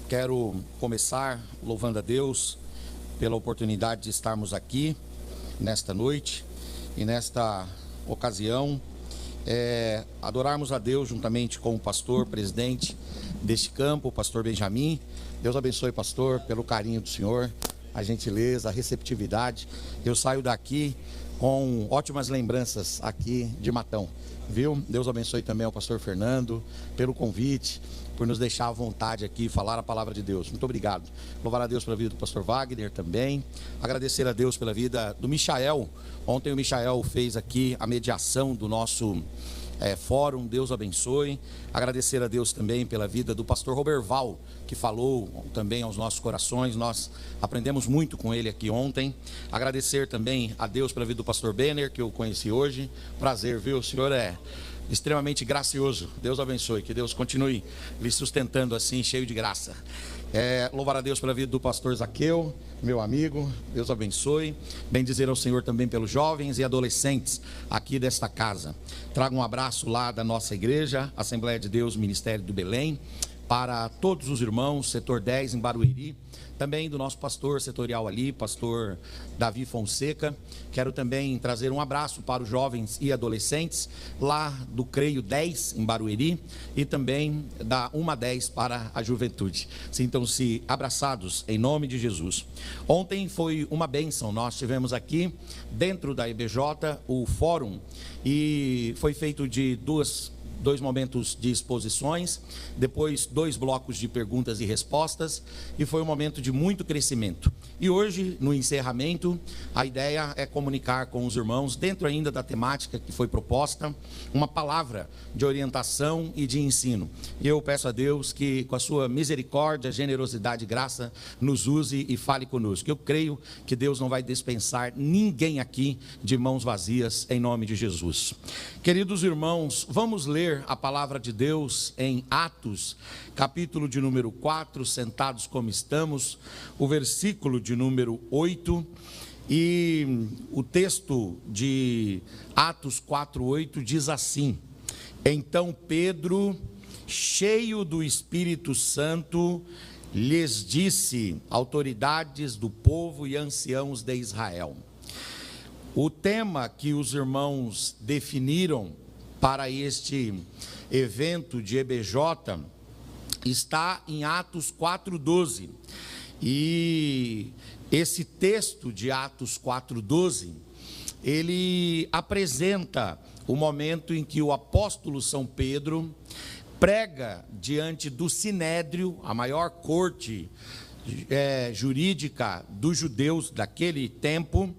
Quero começar louvando a Deus pela oportunidade de estarmos aqui nesta noite e nesta ocasião, adorarmos a Deus juntamente com o pastor, presidente deste campo, o pastor Benjamin. Deus abençoe, pastor, pelo carinho do senhor, a gentileza, a receptividade. Eu saio daqui com ótimas lembranças aqui de Matão, viu? Deus abençoe também ao pastor Fernando pelo convite, por nos deixar à vontade aqui, falar a palavra de Deus. Muito obrigado. Louvar a Deus pela vida do pastor Wagner também. Agradecer a Deus pela vida do Michael. Ontem o Michael fez aqui a mediação do nosso fórum. Deus abençoe. Agradecer a Deus também pela vida do pastor Roberval, que falou também aos nossos corações. Nós aprendemos muito com ele aqui ontem. Agradecer também a Deus pela vida do pastor Benner, que eu conheci hoje. Prazer, viu? O senhor é extremamente gracioso. Deus abençoe, que Deus continue lhe sustentando assim, cheio de graça. Louvar a Deus pela vida do pastor Zaqueu, meu amigo. Deus abençoe. Bem dizer ao Senhor também pelos jovens e adolescentes aqui desta casa. Trago um abraço lá da nossa igreja, Assembleia de Deus, Ministério do Belém, para todos os irmãos, setor 10 em Barueri, também do nosso pastor setorial ali, pastor Davi Fonseca. Quero também trazer um abraço para os jovens e adolescentes lá do Creio 10 em Barueri e também da 1 a 10 para a juventude. Sintam-se abraçados em nome de Jesus. Ontem foi uma bênção, nós tivemos aqui dentro da EBJ o fórum e foi feito de dois momentos de exposições, depois 2 blocos de perguntas e respostas, e foi um momento de muito crescimento. E hoje, no encerramento, a ideia é comunicar com os irmãos, dentro ainda da temática que foi proposta, uma palavra de orientação e de ensino. E eu peço a Deus que, com a sua misericórdia, generosidade e graça, nos use e fale conosco. Eu creio que Deus não vai dispensar ninguém aqui de mãos vazias, em nome de Jesus. Queridos irmãos, vamos ler a palavra de Deus em Atos, capítulo de número 4, sentados como estamos, o versículo de número 8, e o texto de Atos 4:8 diz assim: Então Pedro, cheio do Espírito Santo, lhes disse, autoridades do povo e anciãos de Israel. O tema que os irmãos definiram para este evento de EBJ está em Atos 4:12, e esse texto de Atos 4:12, ele apresenta o momento em que o apóstolo São Pedro prega diante do Sinédrio, a maior corte jurídica dos judeus daquele tempo,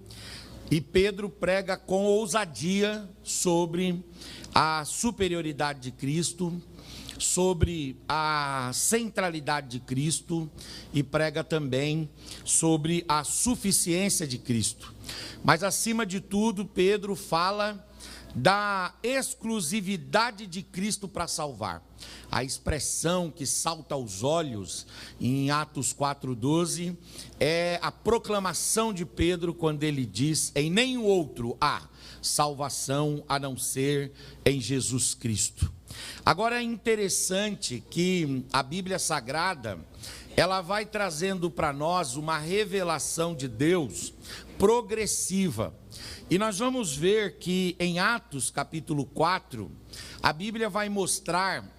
e Pedro prega com ousadia sobre a superioridade de Cristo, sobre a centralidade de Cristo, e prega também sobre a suficiência de Cristo. Mas acima de tudo, Pedro fala da exclusividade de Cristo para salvar. A expressão que salta aos olhos em Atos 4:12 é a proclamação de Pedro quando ele diz: em nenhum outro há salvação a não ser em Jesus Cristo. Agora é interessante que a Bíblia Sagrada, ela vai trazendo para nós uma revelação de Deus progressiva. E nós vamos ver que em Atos capítulo 4, a Bíblia vai mostrar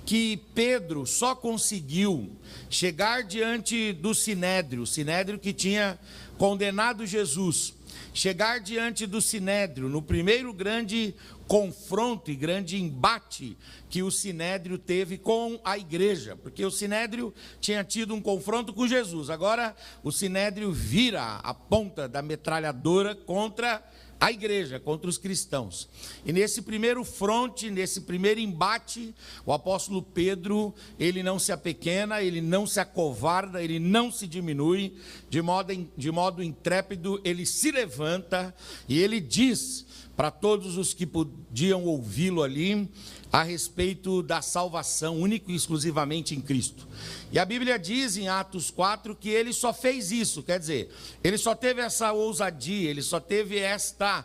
que Pedro só conseguiu chegar diante do Sinédrio, o Sinédrio que tinha condenado Jesus, chegar diante do Sinédrio no primeiro grande confronto e grande embate que o Sinédrio teve com a igreja, porque o Sinédrio tinha tido um confronto com Jesus, agora o Sinédrio vira a ponta da metralhadora contra a igreja, contra os cristãos. E nesse primeiro fronte, nesse primeiro embate, o apóstolo Pedro, ele não se apequena, ele não se acovarda, ele não se diminui, de modo intrépido, ele se levanta e ele diz para todos os que podiam ouvi-lo ali, a respeito da salvação, único e exclusivamente em Cristo. E a Bíblia diz em Atos 4 que ele só fez isso, quer dizer, ele só teve essa ousadia, ele só teve esta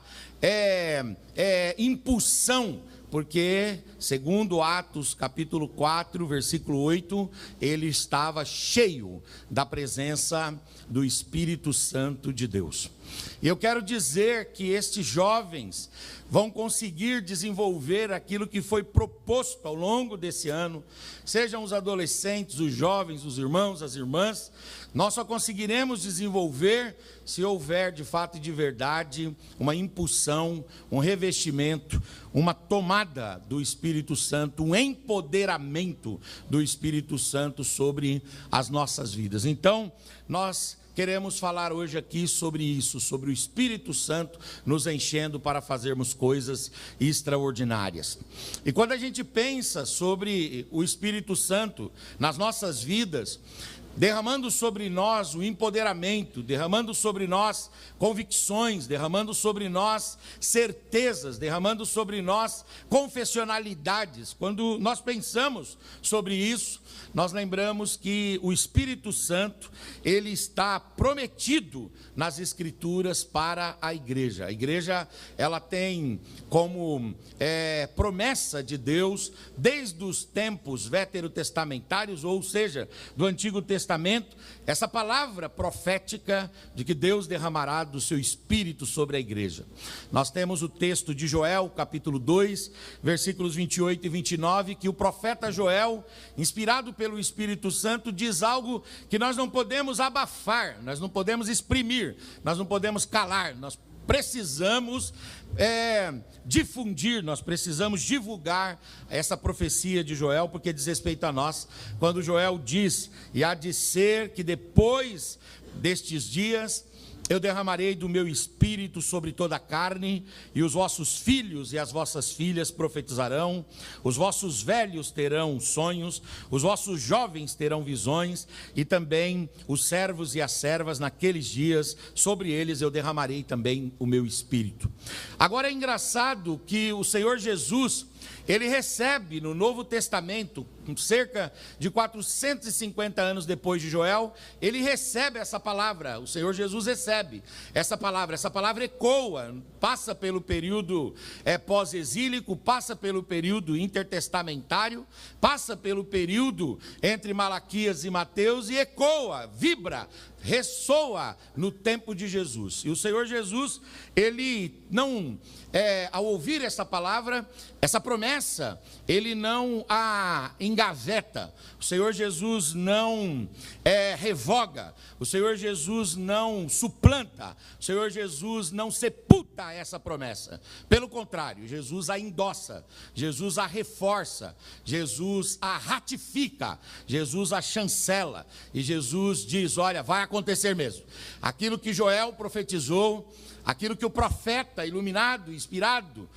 impulsão, porque, segundo Atos capítulo 4, versículo 8, ele estava cheio da presença do Espírito Santo de Deus. E eu quero dizer que estes jovens vão conseguir desenvolver aquilo que foi proposto ao longo desse ano, sejam os adolescentes, os jovens, os irmãos, as irmãs, nós só conseguiremos desenvolver se houver de fato e de verdade uma impulsão, um revestimento, uma tomada do Espírito Santo, um empoderamento do Espírito Santo sobre as nossas vidas. Então, nós queremos falar hoje aqui sobre isso, sobre o Espírito Santo nos enchendo para fazermos coisas extraordinárias. E quando a gente pensa sobre o Espírito Santo nas nossas vidas, derramando sobre nós o empoderamento, derramando sobre nós convicções, derramando sobre nós certezas, derramando sobre nós confessionalidades. Quando nós pensamos sobre isso, nós lembramos que o Espírito Santo, ele está prometido nas Escrituras para a igreja. A igreja, ela tem como promessa de Deus, desde os tempos veterotestamentários, ou seja, do Antigo Testamento, essa palavra profética de que Deus derramará do seu Espírito sobre a igreja. Nós temos o texto de Joel, capítulo 2, versículos 28 e 29, que o profeta Joel, inspirado pelo Espírito Santo, diz algo que nós não podemos abafar, nós não podemos exprimir, nós não podemos calar, nós precisamos difundir, nós precisamos divulgar essa profecia de Joel, porque diz respeito a nós, quando Joel diz, e há de ser que depois destes dias, eu derramarei do meu espírito sobre toda a carne, e os vossos filhos e as vossas filhas profetizarão, os vossos velhos terão sonhos, os vossos jovens terão visões, e também os servos e as servas naqueles dias, sobre eles eu derramarei também o meu espírito. Agora é engraçado que o Senhor Jesus, ele recebe no Novo Testamento, cerca de 450 anos depois de Joel, ele recebe essa palavra, o Senhor Jesus recebe essa palavra ecoa, passa pelo período pós-exílico, passa pelo período intertestamentário, passa pelo período entre Malaquias e Mateus e ecoa, vibra, ressoa no tempo de Jesus. E o Senhor Jesus, ele não, ao ouvir essa palavra, essa promessa, ele não a engaveta, o Senhor Jesus não revoga, o Senhor Jesus não suplanta, o Senhor Jesus não sepulta essa promessa. Pelo contrário, Jesus a endossa, Jesus a reforça, Jesus a ratifica, Jesus a chancela, e Jesus diz, olha, vai acontecer mesmo. Aquilo que Joel profetizou, aquilo que o profeta iluminado, inspirado,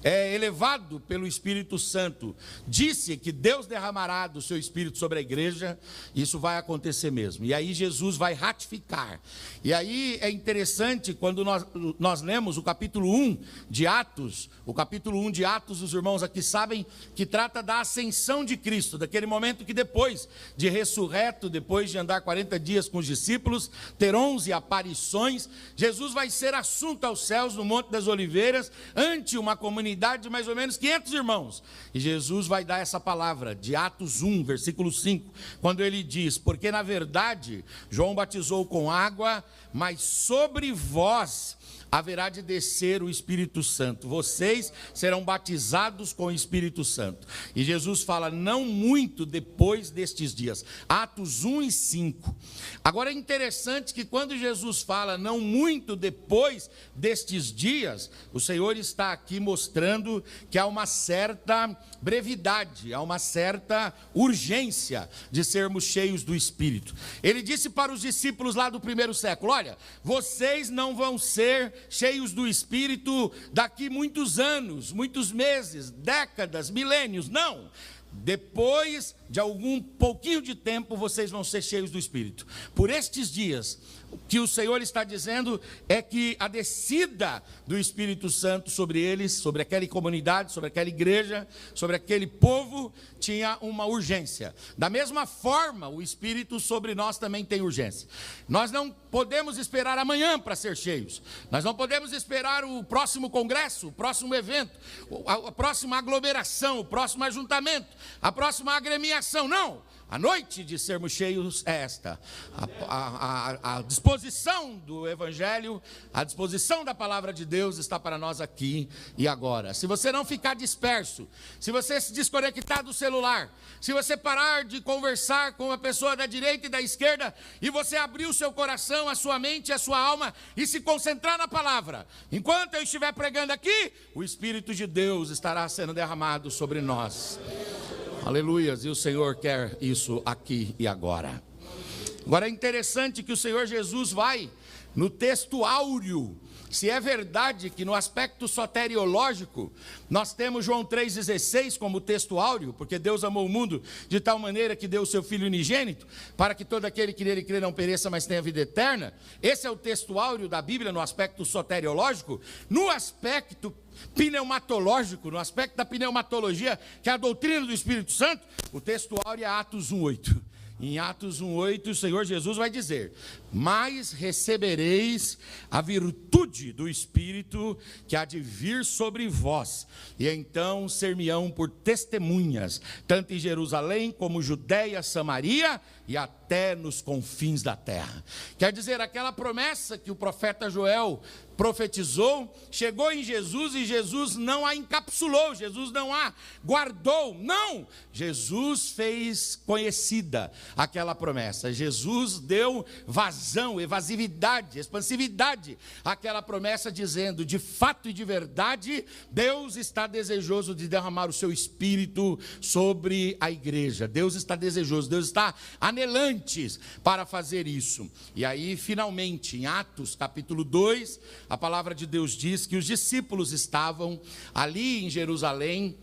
elevado pelo Espírito Santo, disse que Deus derramará do seu Espírito sobre a igreja, isso vai acontecer mesmo. E aí Jesus vai ratificar. E aí é interessante quando nós lemos o capítulo 1 de Atos, os irmãos aqui sabem que trata da ascensão de Cristo, daquele momento que depois de ressurreto, depois de andar 40 dias com os discípulos, ter 11 aparições, Jesus vai ser assunto aos céus no Monte das Oliveiras, ante uma comunidade de mais ou menos 500 irmãos, e Jesus vai dar essa palavra, de Atos 1, versículo 5, quando ele diz, porque na verdade, João batizou com água, mas sobre vós haverá de descer o Espírito Santo, vocês serão batizados com o Espírito Santo, e Jesus fala, não muito depois destes dias, Atos 1 e 5, agora é interessante que quando Jesus fala, não muito depois destes dias, o Senhor está aqui mostrando que há uma certa brevidade, há uma certa urgência de sermos cheios do Espírito. Ele disse para os discípulos lá do primeiro século, olha, vocês não vão ser cheios do Espírito daqui muitos anos, muitos meses, décadas, milênios. Não. Depois de algum pouquinho de tempo, vocês vão ser cheios do Espírito. Por estes dias, o que o Senhor está dizendo é que a descida do Espírito Santo sobre eles, sobre aquela comunidade, sobre aquela igreja, sobre aquele povo, tinha uma urgência. Da mesma forma, o Espírito sobre nós também tem urgência. Nós não podemos esperar amanhã para ser cheios. Nós não podemos esperar o próximo congresso, o próximo evento, a próxima aglomeração, o próximo ajuntamento, a próxima agremiação. Não! A noite de sermos cheios é esta. A disposição do Evangelho, a disposição da palavra de Deus está para nós aqui e agora. Se você não ficar disperso, se você se desconectar do celular, se você parar de conversar com a pessoa da direita e da esquerda, e você abrir o seu coração, a sua mente, a sua alma, e se concentrar na palavra, enquanto eu estiver pregando aqui, o Espírito de Deus estará sendo derramado sobre nós. Aleluias, e o Senhor quer isso aqui e agora. Agora é interessante que o Senhor Jesus vai no texto áureo. Se é verdade que no aspecto soteriológico nós temos João 3,16 como texto áureo, porque Deus amou o mundo de tal maneira que deu o seu Filho unigênito, para que todo aquele que nele crê não pereça, mas tenha vida eterna. Esse é o texto áureo da Bíblia no aspecto soteriológico. No aspecto pneumatológico, no aspecto da pneumatologia, que é a doutrina do Espírito Santo, o texto áureo é Atos 1,8. Em Atos 1,8, o Senhor Jesus vai dizer: mas recebereis a virtude do Espírito que há de vir sobre vós, e então ser-me-ão por testemunhas, tanto em Jerusalém como Judeia, Samaria e até nos confins da terra. Quer dizer, aquela promessa que o profeta Joel profetizou, chegou em Jesus e Jesus não a encapsulou, Jesus não a guardou, não, Jesus fez conhecida aquela promessa, Jesus deu vazão, evasividade, expansividade àquela promessa, dizendo: de fato e de verdade, Deus está desejoso de derramar o seu Espírito sobre a igreja, Deus está desejoso, Deus está anelante para fazer isso. E aí finalmente em Atos capítulo 2, a palavra de Deus diz que os discípulos estavam ali em Jerusalém,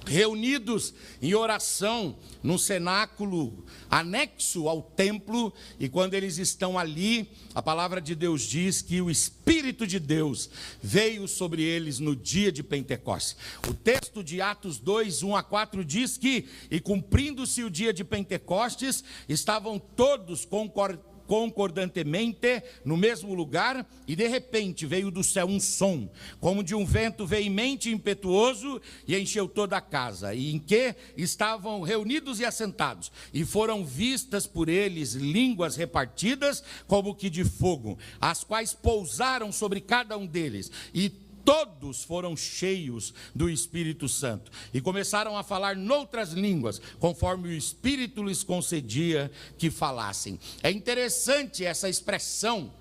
reunidos em oração, num cenáculo anexo ao templo, e quando eles estão ali, a palavra de Deus diz que o Espírito de Deus veio sobre eles no dia de Pentecostes. O texto de Atos 2, 1-4 diz que, e cumprindo-se o dia de Pentecostes, estavam todos concordantemente no mesmo lugar, e de repente veio do céu um som, como de um vento veemente e impetuoso, e encheu toda a casa, e em que estavam reunidos e assentados, e foram vistas por eles línguas repartidas, como que de fogo, as quais pousaram sobre cada um deles, e todos foram cheios do Espírito Santo e começaram a falar noutras línguas, conforme o Espírito lhes concedia que falassem. É interessante essa expressão: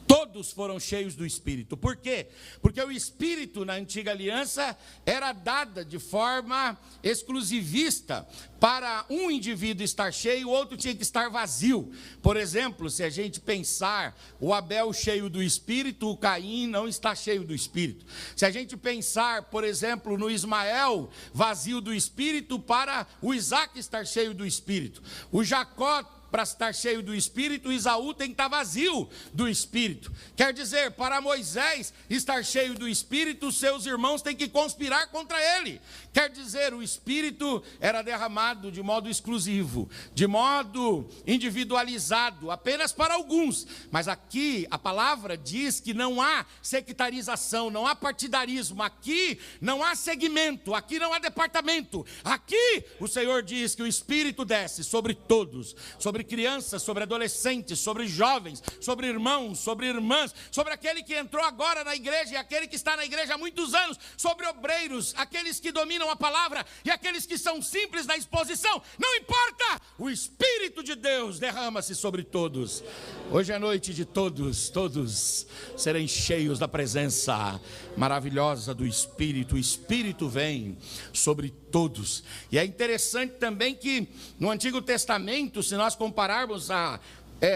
todos foram cheios do Espírito. Por quê? Porque o Espírito na antiga aliança era dada de forma exclusivista. Para um indivíduo estar cheio, o outro tinha que estar vazio. Por exemplo, se a gente pensar o Abel cheio do Espírito, o Caim não está cheio do Espírito. Se a gente pensar, por exemplo, no Ismael vazio do Espírito, para o Isaac estar cheio do Espírito. O Jacó, para estar cheio do Espírito, Esaú tem que estar vazio do Espírito. Quer dizer, para Moisés estar cheio do Espírito, seus irmãos têm que conspirar contra ele. Quer dizer, o Espírito era derramado de modo exclusivo, de modo individualizado, apenas para alguns. Mas aqui a palavra diz que não há sectarização, não há partidarismo, aqui não há segmento, aqui não há departamento. Aqui o Senhor diz que o Espírito desce sobre todos, sobre crianças, sobre adolescentes, sobre jovens, sobre irmãos, sobre irmãs, sobre aquele que entrou agora na igreja e aquele que está na igreja há muitos anos, sobre obreiros, aqueles que dominam a palavra e aqueles que são simples na exposição. Não importa, o Espírito de Deus derrama-se sobre todos. Hoje é noite de todos serem cheios da presença maravilhosa do Espírito. O Espírito vem sobre todos. E é interessante também que no Antigo Testamento, se nós compararmos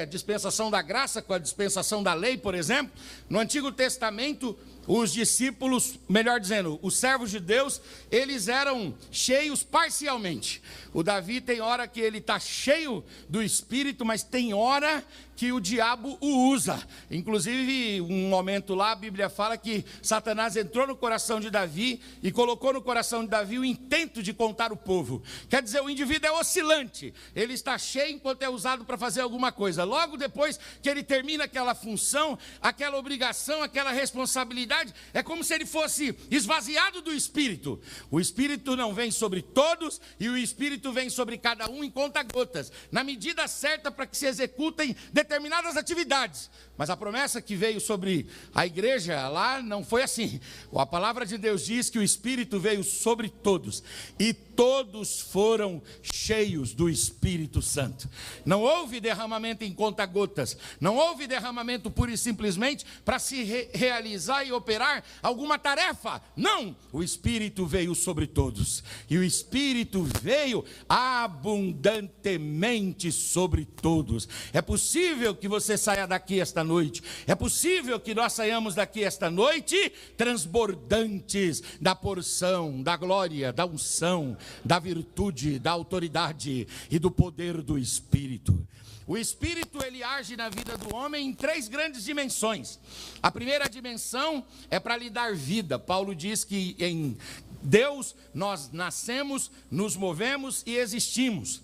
dispensação da graça com a dispensação da lei, por exemplo, no Antigo Testamento, os discípulos, melhor dizendo, os servos de Deus, eles eram cheios parcialmente. O Davi tem hora que ele está cheio do Espírito, mas tem hora que o diabo o usa. Inclusive, um momento lá, a Bíblia fala que Satanás entrou no coração de Davi e colocou no coração de Davi o intento de contar o povo. Quer dizer, o indivíduo é oscilante. Ele está cheio enquanto é usado para fazer alguma coisa. Logo depois que ele termina aquela função, aquela obrigação, aquela responsabilidade, é como se ele fosse esvaziado do Espírito. O Espírito não vem sobre todos e o Espírito vem sobre cada um em conta-gotas, na medida certa para que se executem determinadas atividades. Mas a promessa que veio sobre a igreja lá não foi assim. A palavra de Deus diz que o Espírito veio sobre todos e todos foram cheios do Espírito Santo. Não houve derramamento em conta-gotas, não houve derramamento pura e simplesmente para se realizar e operar alguma tarefa. Não, o Espírito veio sobre todos e o Espírito veio abundantemente sobre todos. É possível que você saia daqui esta noite, é possível que nós saiamos daqui esta noite transbordantes da porção, da glória, da unção, da virtude, da autoridade e do poder do Espírito. O Espírito, ele age na vida do homem em 3 grandes dimensões. A primeira dimensão é para lhe dar vida. Paulo diz que em Deus nós nascemos, nos movemos e existimos.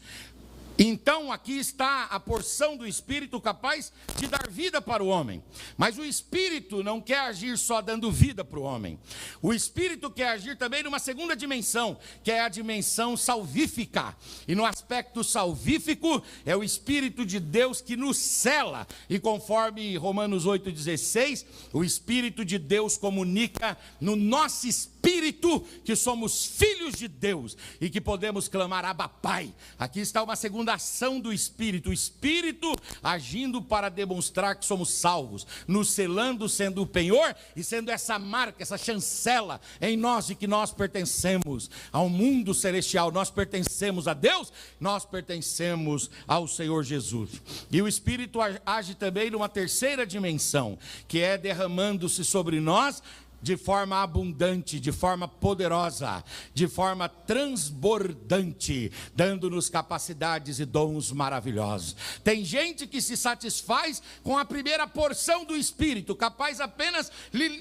Então aqui está a porção do Espírito capaz de dar vida para o homem. Mas o Espírito não quer agir só dando vida para o homem. O Espírito quer agir também numa segunda dimensão, que é a dimensão salvífica. E no aspecto salvífico é o Espírito de Deus que nos sela. E conforme Romanos 8,16, o Espírito de Deus comunica no nosso espírito que somos filhos de Deus e que podemos clamar Abba Pai. Aqui está uma segunda ação do Espírito, o Espírito agindo para demonstrar que somos salvos, nos selando, sendo o penhor e sendo essa marca, essa chancela em nós de que nós pertencemos ao mundo celestial, nós pertencemos a Deus, nós pertencemos ao Senhor Jesus. E o Espírito age também numa terceira dimensão, que é derramando-se sobre nós de forma abundante, de forma poderosa, de forma transbordante, dando-nos capacidades e dons maravilhosos. Tem gente que se satisfaz com a primeira porção do Espírito, capaz apenas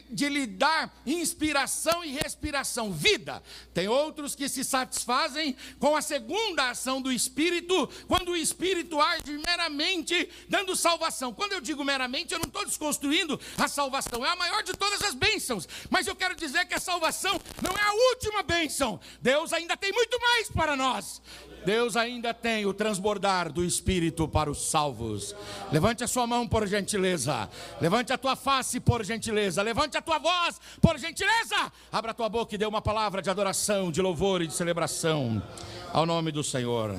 de lhe dar inspiração e respiração, vida. Tem outros que se satisfazem com a segunda ação do Espírito, quando o Espírito age meramente dando salvação. Quando eu digo meramente, eu não estou desconstruindo a salvação, é a maior de todas as bênçãos. Mas eu quero dizer que a salvação não é a última bênção. Deus ainda tem muito mais para nós. Deus ainda tem o transbordar do Espírito para os salvos. Levante a sua mão, por gentileza. Levante a tua face, por gentileza. Levante a tua voz, por gentileza. Abra a tua boca e dê uma palavra de adoração, de louvor e de celebração ao nome do Senhor.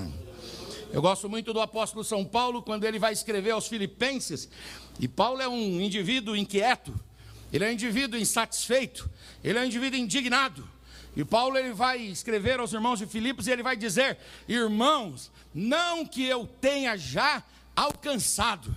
Eu gosto muito do apóstolo São Paulo, quando ele vai escrever aos Filipenses. E Paulo é um indivíduo inquieto. Ele é um indivíduo insatisfeito, ele é um indivíduo indignado. E Paulo ele vai escrever aos irmãos de Filipos e ele vai dizer: irmãos, não que eu tenha já alcançado,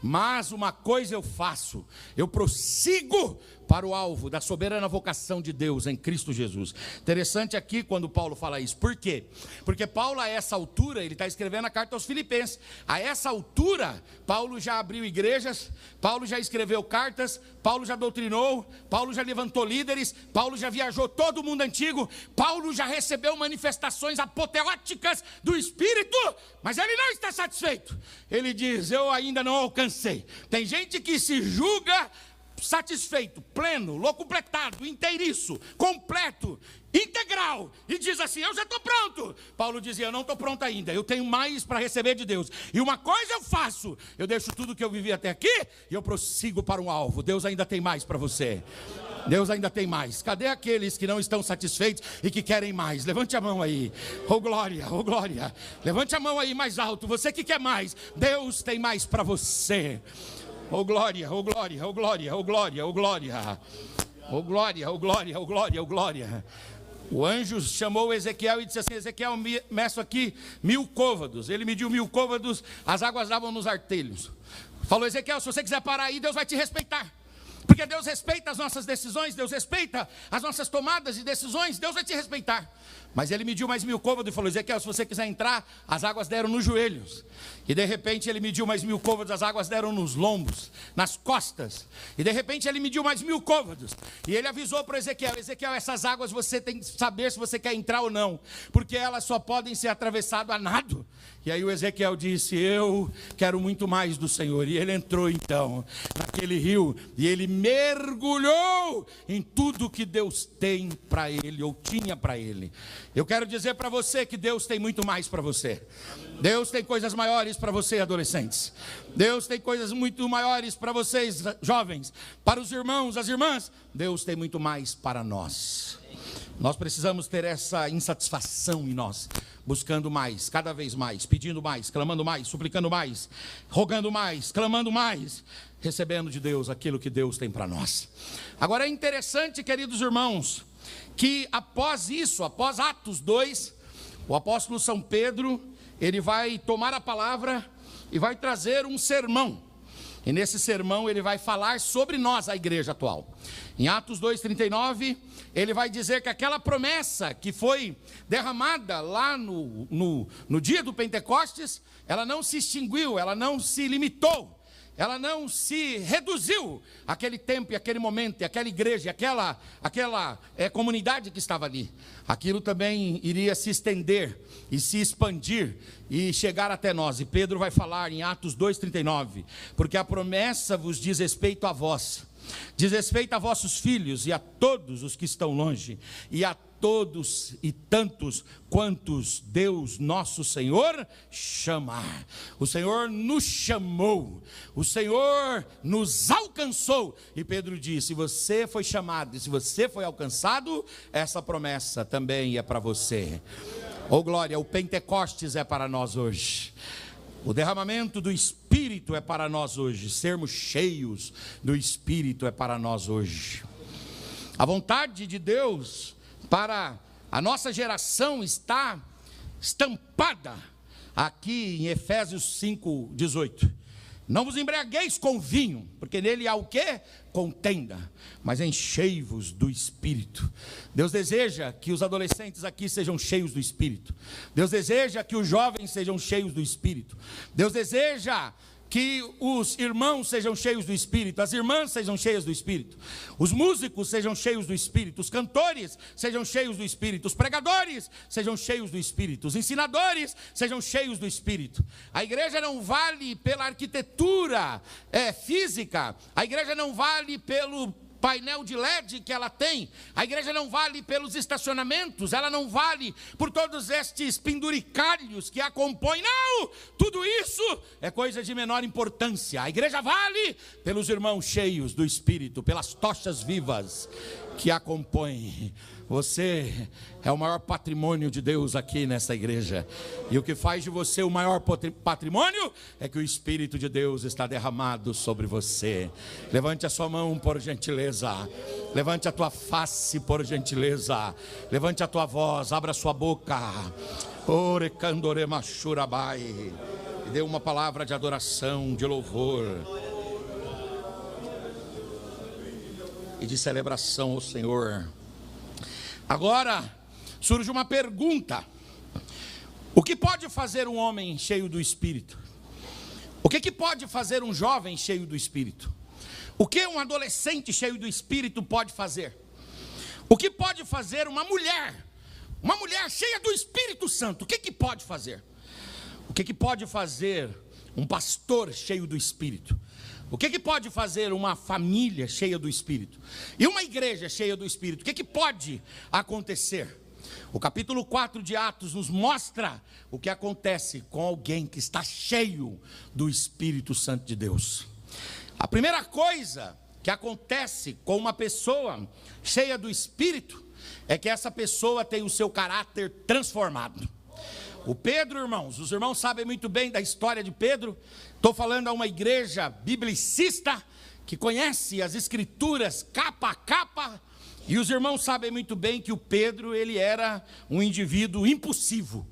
mas uma coisa eu faço, eu prossigo para o alvo da soberana vocação de Deus em Cristo Jesus. Interessante aqui quando Paulo fala isso. Por quê? Porque Paulo a essa altura, ele está escrevendo a carta aos Filipenses. A essa altura, Paulo já abriu igrejas, Paulo já escreveu cartas, Paulo já doutrinou, Paulo já levantou líderes, Paulo já viajou todo o mundo antigo, Paulo já recebeu manifestações apoteóticas do Espírito, mas ele não está satisfeito. Ele diz: eu ainda não alcancei. Tem gente que se julga satisfeito, pleno, locupletado, inteiriço, completo, integral, e diz assim: eu já estou pronto. Paulo dizia: eu não estou pronto ainda, eu tenho mais para receber de Deus, e uma coisa eu faço, eu deixo tudo que eu vivi até aqui, e eu prossigo para um alvo. Deus ainda tem mais para você, Deus ainda tem mais. Cadê aqueles que não estão satisfeitos e que querem mais? Levante a mão aí, oh glória, oh glória, levante a mão aí mais alto, você que quer mais, Deus tem mais para você. Oh glória, oh glória, oh glória, oh glória, oh glória, oh glória, oh glória, oh glória, oh glória. O anjo chamou Ezequiel e disse assim: Ezequiel, meço aqui 1000 côvados. Ele mediu 1000 côvados, as águas davam nos artelhos. Falou: Ezequiel, se você quiser parar aí, Deus vai te respeitar. Porque Deus respeita as nossas decisões, Deus respeita as nossas tomadas de decisões, Deus vai te respeitar. Mas ele mediu mais 1000 côvados e falou: Ezequiel, se você quiser entrar, as águas deram nos joelhos. E de repente ele mediu mais 1000 côvados, as águas deram nos lombos, nas costas. E de repente ele mediu mais 1000 côvados. E ele avisou para Ezequiel: Ezequiel, essas águas você tem que saber se você quer entrar ou não, porque elas só podem ser atravessadas a nado. E aí o Ezequiel disse: eu quero muito mais do Senhor. E ele entrou então naquele rio e ele mergulhou em tudo que Deus tem para ele, ou tinha para ele. Eu quero dizer para você que Deus tem muito mais para você. Deus tem coisas maiores para você, adolescentes. Deus tem coisas muito maiores para vocês, jovens. Para os irmãos, as irmãs, Deus tem muito mais para nós. Nós precisamos ter essa insatisfação em nós, buscando mais, cada vez mais, pedindo mais, clamando mais, suplicando mais, rogando mais, clamando mais, recebendo de Deus aquilo que Deus tem para nós. Agora é interessante, queridos irmãos, que após isso, após Atos 2, o apóstolo São Pedro, ele vai tomar a palavra e vai trazer um sermão. E nesse sermão ele vai falar sobre nós, a igreja atual. Em Atos 2,39, ele vai dizer que aquela promessa que foi derramada lá no dia do Pentecostes, ela não se extinguiu, ela não se limitou, ela não se reduziu àquele tempo e aquele momento, e aquela igreja, aquela comunidade que estava ali. Aquilo também iria se estender e se expandir e chegar até nós. E Pedro vai falar em Atos 2,39, porque a promessa vos diz respeito a vós, diz respeito a vossos filhos e a todos os que estão longe, e a todos e tantos quantos Deus nosso Senhor chamar. O Senhor nos chamou, o Senhor nos alcançou. E Pedro disse: se você foi chamado e se você foi alcançado, essa promessa também é para você. Oh glória, o Pentecostes é para nós hoje. O derramamento do Espírito é para nós hoje. Sermos cheios do Espírito é para nós hoje. A vontade de Deus para a nossa geração está estampada aqui em Efésios 5,18. Não vos embriagueis com vinho, porque nele há o quê? Contenda, mas enchei-vos do Espírito. Deus deseja que os adolescentes aqui sejam cheios do Espírito. Deus deseja que os jovens sejam cheios do Espírito. Deus deseja que os irmãos sejam cheios do Espírito, as irmãs sejam cheias do Espírito, os músicos sejam cheios do Espírito, os cantores sejam cheios do Espírito, os pregadores sejam cheios do Espírito, os ensinadores sejam cheios do Espírito. A igreja não vale pela arquitetura física, a igreja não vale pelo painel de LED que ela tem, a igreja não vale pelos estacionamentos, ela não vale por todos estes penduricalhos que a compõem. Não, tudo isso é coisa de menor importância. A igreja vale pelos irmãos cheios do Espírito, pelas tochas vivas que a compõem. Você é o maior patrimônio de Deus aqui nessa igreja. E o que faz de você o maior patrimônio é que o Espírito de Deus está derramado sobre você. Levante a sua mão, por gentileza. Levante a tua face, por gentileza. Levante a tua voz, abra a sua boca. Orecandoremachurabai. E dê uma palavra de adoração, de louvor e de celebração ao Senhor. Agora surge uma pergunta: o que pode fazer um homem cheio do Espírito? O que pode fazer um jovem cheio do Espírito? O que um adolescente cheio do Espírito pode fazer? O que pode fazer uma mulher cheia do Espírito Santo? O que pode fazer? O que pode fazer um pastor cheio do Espírito? O que pode fazer uma família cheia do Espírito? E uma igreja cheia do Espírito? O que pode acontecer? O capítulo 4 de Atos nos mostra o que acontece com alguém que está cheio do Espírito Santo de Deus. A primeira coisa que acontece com uma pessoa cheia do Espírito é que essa pessoa tem o seu caráter transformado. O Pedro, irmãos, os irmãos sabem muito bem da história de Pedro. Estou falando a uma igreja biblicista que conhece as escrituras capa a capa, e os irmãos sabem muito bem que o Pedro, ele era um indivíduo impulsivo.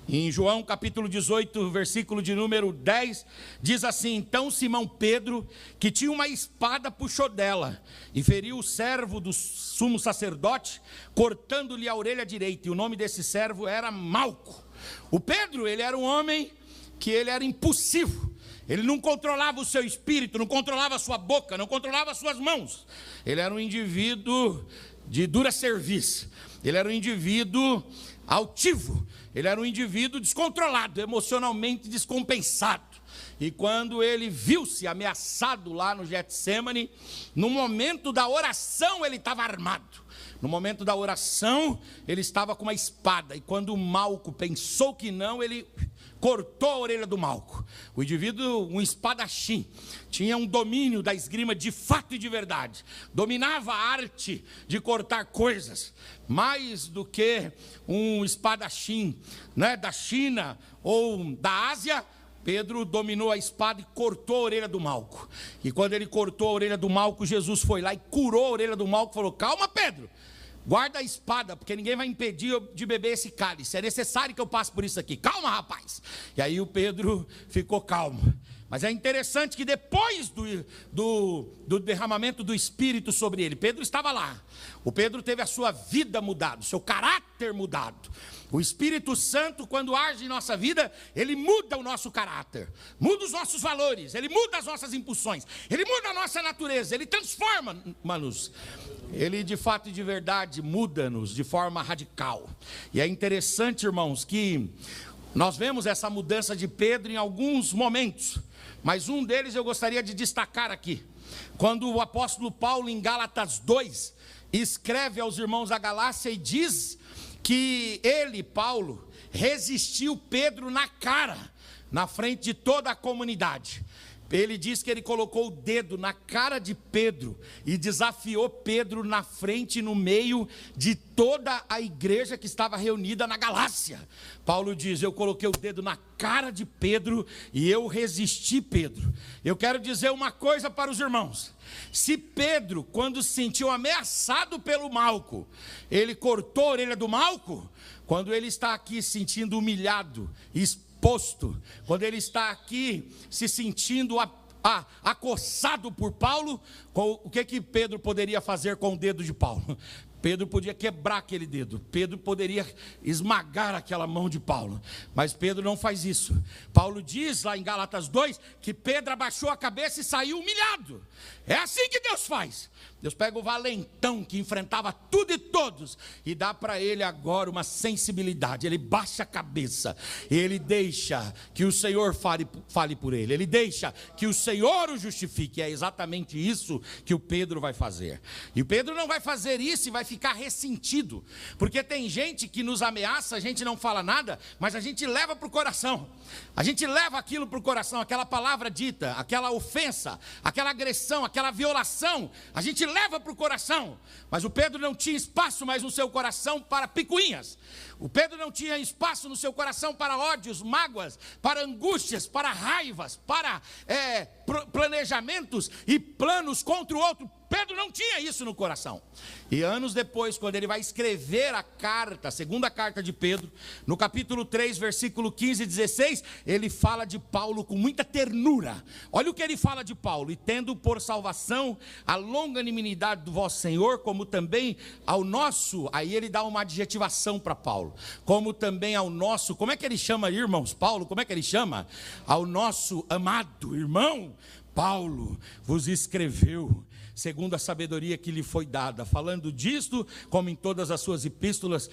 Em João capítulo 18, versículo de número 10, diz assim: então Simão Pedro, que tinha uma espada, puxou dela e feriu o servo do sumo sacerdote, cortando-lhe a orelha direita, e o nome desse servo era Malco. O Pedro, ele era um homem que ele era impulsivo, ele não controlava o seu espírito, não controlava a sua boca, não controlava as suas mãos. Ele era um indivíduo de dura serviço, ele era um indivíduo altivo, ele era um indivíduo descontrolado, emocionalmente descompensado. E quando ele viu-se ameaçado lá no Getsêmani, no momento da oração ele estava armado. No momento da oração ele estava com uma espada, e quando o Malco pensou que não, ele cortou a orelha do Malco. O indivíduo, um espadachim, tinha um domínio da esgrima de fato e de verdade, dominava a arte de cortar coisas, mais do que um espadachim, né, da China ou da Ásia. Pedro dominou a espada e cortou a orelha do Malco. E quando ele cortou a orelha do Malco, Jesus foi lá e curou a orelha do Malco e falou: calma, Pedro, guarda a espada, porque ninguém vai impedir eu de beber esse cálice, é necessário que eu passe por isso aqui, calma, rapaz. E aí o Pedro ficou calmo. Mas é interessante que depois do derramamento do Espírito sobre ele, Pedro estava lá, o Pedro teve a sua vida mudada, o seu caráter mudado. O Espírito Santo, quando age em nossa vida, ele muda o nosso caráter, muda os nossos valores, ele muda as nossas impulsões, ele muda a nossa natureza, ele transforma-nos. Ele de fato e de verdade muda-nos de forma radical. E é interessante, irmãos, que nós vemos essa mudança de Pedro em alguns momentos, mas um deles eu gostaria de destacar aqui. Quando o apóstolo Paulo, em Gálatas 2, escreve aos irmãos da Galácia e diz que ele, Paulo, resistiu Pedro na cara, na frente de toda a comunidade. Ele diz que ele colocou o dedo na cara de Pedro e desafiou Pedro na frente e no meio de toda a igreja que estava reunida na Galácia. Paulo diz: eu coloquei o dedo na cara de Pedro e eu resisti Pedro. Eu quero dizer uma coisa para os irmãos: se Pedro, quando se sentiu ameaçado pelo Malco, ele cortou a orelha do Malco, quando ele está aqui se sentindo humilhado, exposto, quando ele está aqui se sentindo acossado por Paulo, o que Pedro poderia fazer com o dedo de Paulo? Pedro podia quebrar aquele dedo, Pedro poderia esmagar aquela mão de Paulo, mas Pedro não faz isso. Paulo diz lá em Gálatas 2, que Pedro abaixou a cabeça e saiu humilhado. É assim que Deus faz. Deus pega o valentão que enfrentava tudo e todos e dá para ele agora uma sensibilidade. Ele baixa a cabeça, ele deixa que o Senhor fale por ele, ele deixa que o Senhor o justifique. É exatamente isso que o Pedro vai fazer. E o Pedro não vai fazer isso e vai ficar ressentido, porque tem gente que nos ameaça, a gente não fala nada, mas a gente leva para o coração, a gente leva aquilo para o coração, aquela palavra dita, aquela ofensa, aquela agressão, aquela violação, a gente leva para o coração. Mas o Pedro não tinha espaço mais no seu coração para picuinhas. O Pedro não tinha espaço no seu coração para ódios, mágoas, para angústias, para raivas, para planejamentos e planos contra o outro. Pedro não tinha isso no coração. E anos depois, quando ele vai escrever a carta, a segunda carta de Pedro, no capítulo 3, versículo 15 e 16, ele fala de Paulo com muita ternura. Olha o que ele fala de Paulo: e tendo por salvação a longanimidade do vosso Senhor, como também ao nosso, aí ele dá uma adjetivação para Paulo, como também ao nosso, como é que ele chama, irmãos? Paulo, como é que ele chama? Ao nosso amado irmão, Paulo vos escreveu segundo a sabedoria que lhe foi dada, falando disto, como em todas as suas epístolas,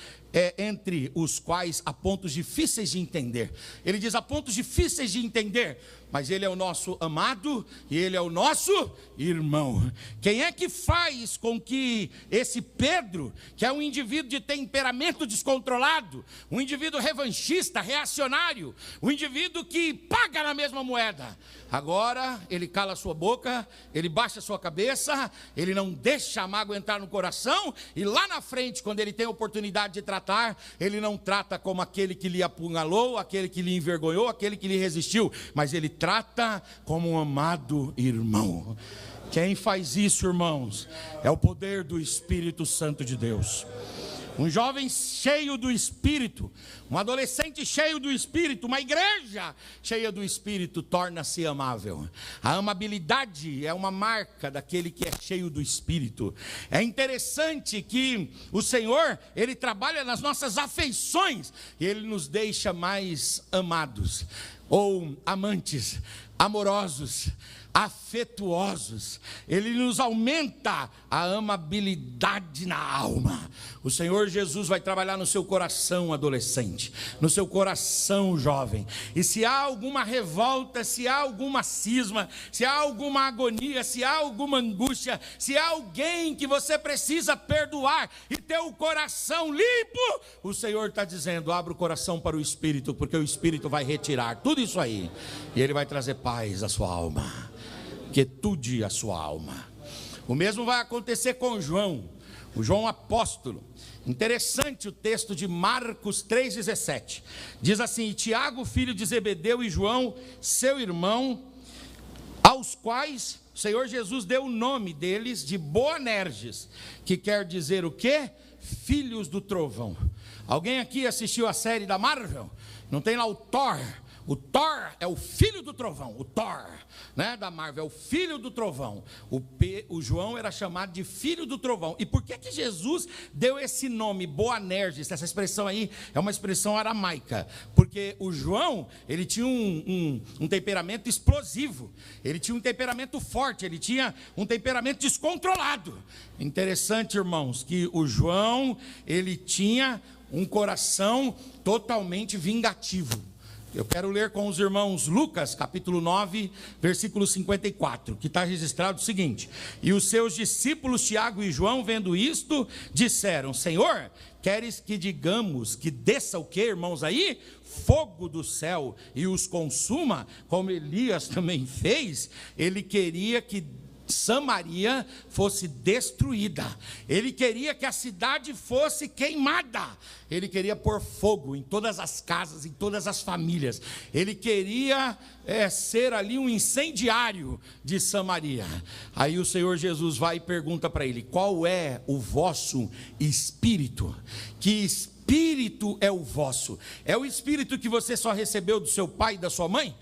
entre os quais há pontos difíceis de entender. Ele diz: há pontos difíceis de entender, mas ele é o nosso amado e ele é o nosso irmão. Quem é que faz com que esse Pedro, que é um indivíduo de temperamento descontrolado, um indivíduo revanchista, reacionário, um indivíduo que paga na mesma moeda, agora ele cala a sua boca, ele baixa a sua cabeça, ele não deixa a mágoa entrar no coração, e lá na frente, quando ele tem a oportunidade de tratar, ele não trata como aquele que lhe apunhalou, aquele que lhe envergonhou, aquele que lhe resistiu, mas ele trata como um amado irmão. Quem faz isso, irmãos, é o poder do Espírito Santo de Deus. Um jovem cheio do Espírito, um adolescente cheio do Espírito, uma igreja cheia do Espírito torna-se amável. A amabilidade é uma marca daquele que é cheio do Espírito. É interessante que o Senhor, Ele trabalha nas nossas afeições e Ele nos deixa mais amados, ou amantes, amorosos, afetuosos. Ele nos aumenta a amabilidade na alma. O Senhor Jesus vai trabalhar no seu coração, adolescente, no seu coração, jovem. E se há alguma revolta, se há alguma cisma, se há alguma agonia, se há alguma angústia, se há alguém que você precisa perdoar e ter o coração limpo, o Senhor está dizendo: abra o coração para o Espírito, porque o Espírito vai retirar tudo isso aí e Ele vai trazer paz à sua alma, quietude à sua alma. O mesmo vai acontecer com João, o João apóstolo. Interessante o texto de Marcos 3,17. Diz assim: Tiago, filho de Zebedeu, e João, seu irmão, aos quais o Senhor Jesus deu o nome deles de Boanerges, que quer dizer o quê? Filhos do trovão. Alguém aqui assistiu a série da Marvel? Não tem lá o Thor? O Thor é o filho do trovão, o Thor, né, da Marvel, é o filho do trovão. O João era chamado de filho do trovão. E por que Jesus deu esse nome, Boanerges? Essa expressão aí é uma expressão aramaica, porque o João, ele tinha um temperamento explosivo, ele tinha um temperamento forte, ele tinha um temperamento descontrolado. Interessante, irmãos, que o João, ele tinha um coração totalmente vingativo. Eu quero ler com os irmãos Lucas, capítulo 9, versículo 54, que está registrado o seguinte: e os seus discípulos Tiago e João, vendo isto, disseram: Senhor, queres que digamos que desça o que, irmãos, aí? Fogo do céu e os consuma, como Elias também fez? Ele queria que Samaria fosse destruída, ele queria que a cidade fosse queimada, ele queria pôr fogo em todas as casas, em todas as famílias, ele queria ser ali um incendiário de Samaria. Aí o Senhor Jesus vai e pergunta para ele: qual é o vosso espírito? Que espírito é o vosso? É o espírito que você só recebeu do seu pai e da sua mãe?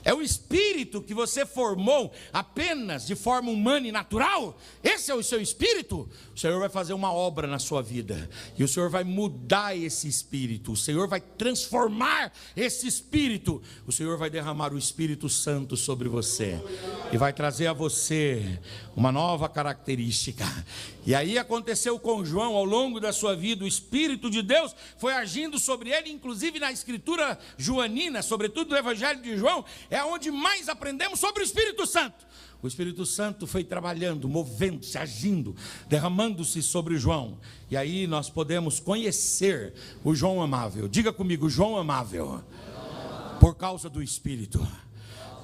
É o espírito que você formou apenas de forma humana e natural? Esse é o seu espírito? O Senhor vai fazer uma obra na sua vida, e o Senhor vai mudar esse espírito, o Senhor vai transformar esse espírito, o Senhor vai derramar o Espírito Santo sobre você, e vai trazer a você uma nova característica. E aí aconteceu com João, ao longo da sua vida, o Espírito de Deus foi agindo sobre ele, inclusive na escritura joanina, sobretudo no Evangelho de João, é onde mais aprendemos sobre o Espírito Santo. O Espírito Santo foi trabalhando, movendo-se, agindo, derramando-se sobre João. E aí nós podemos conhecer o João amável. Diga comigo: João amável, por causa do Espírito.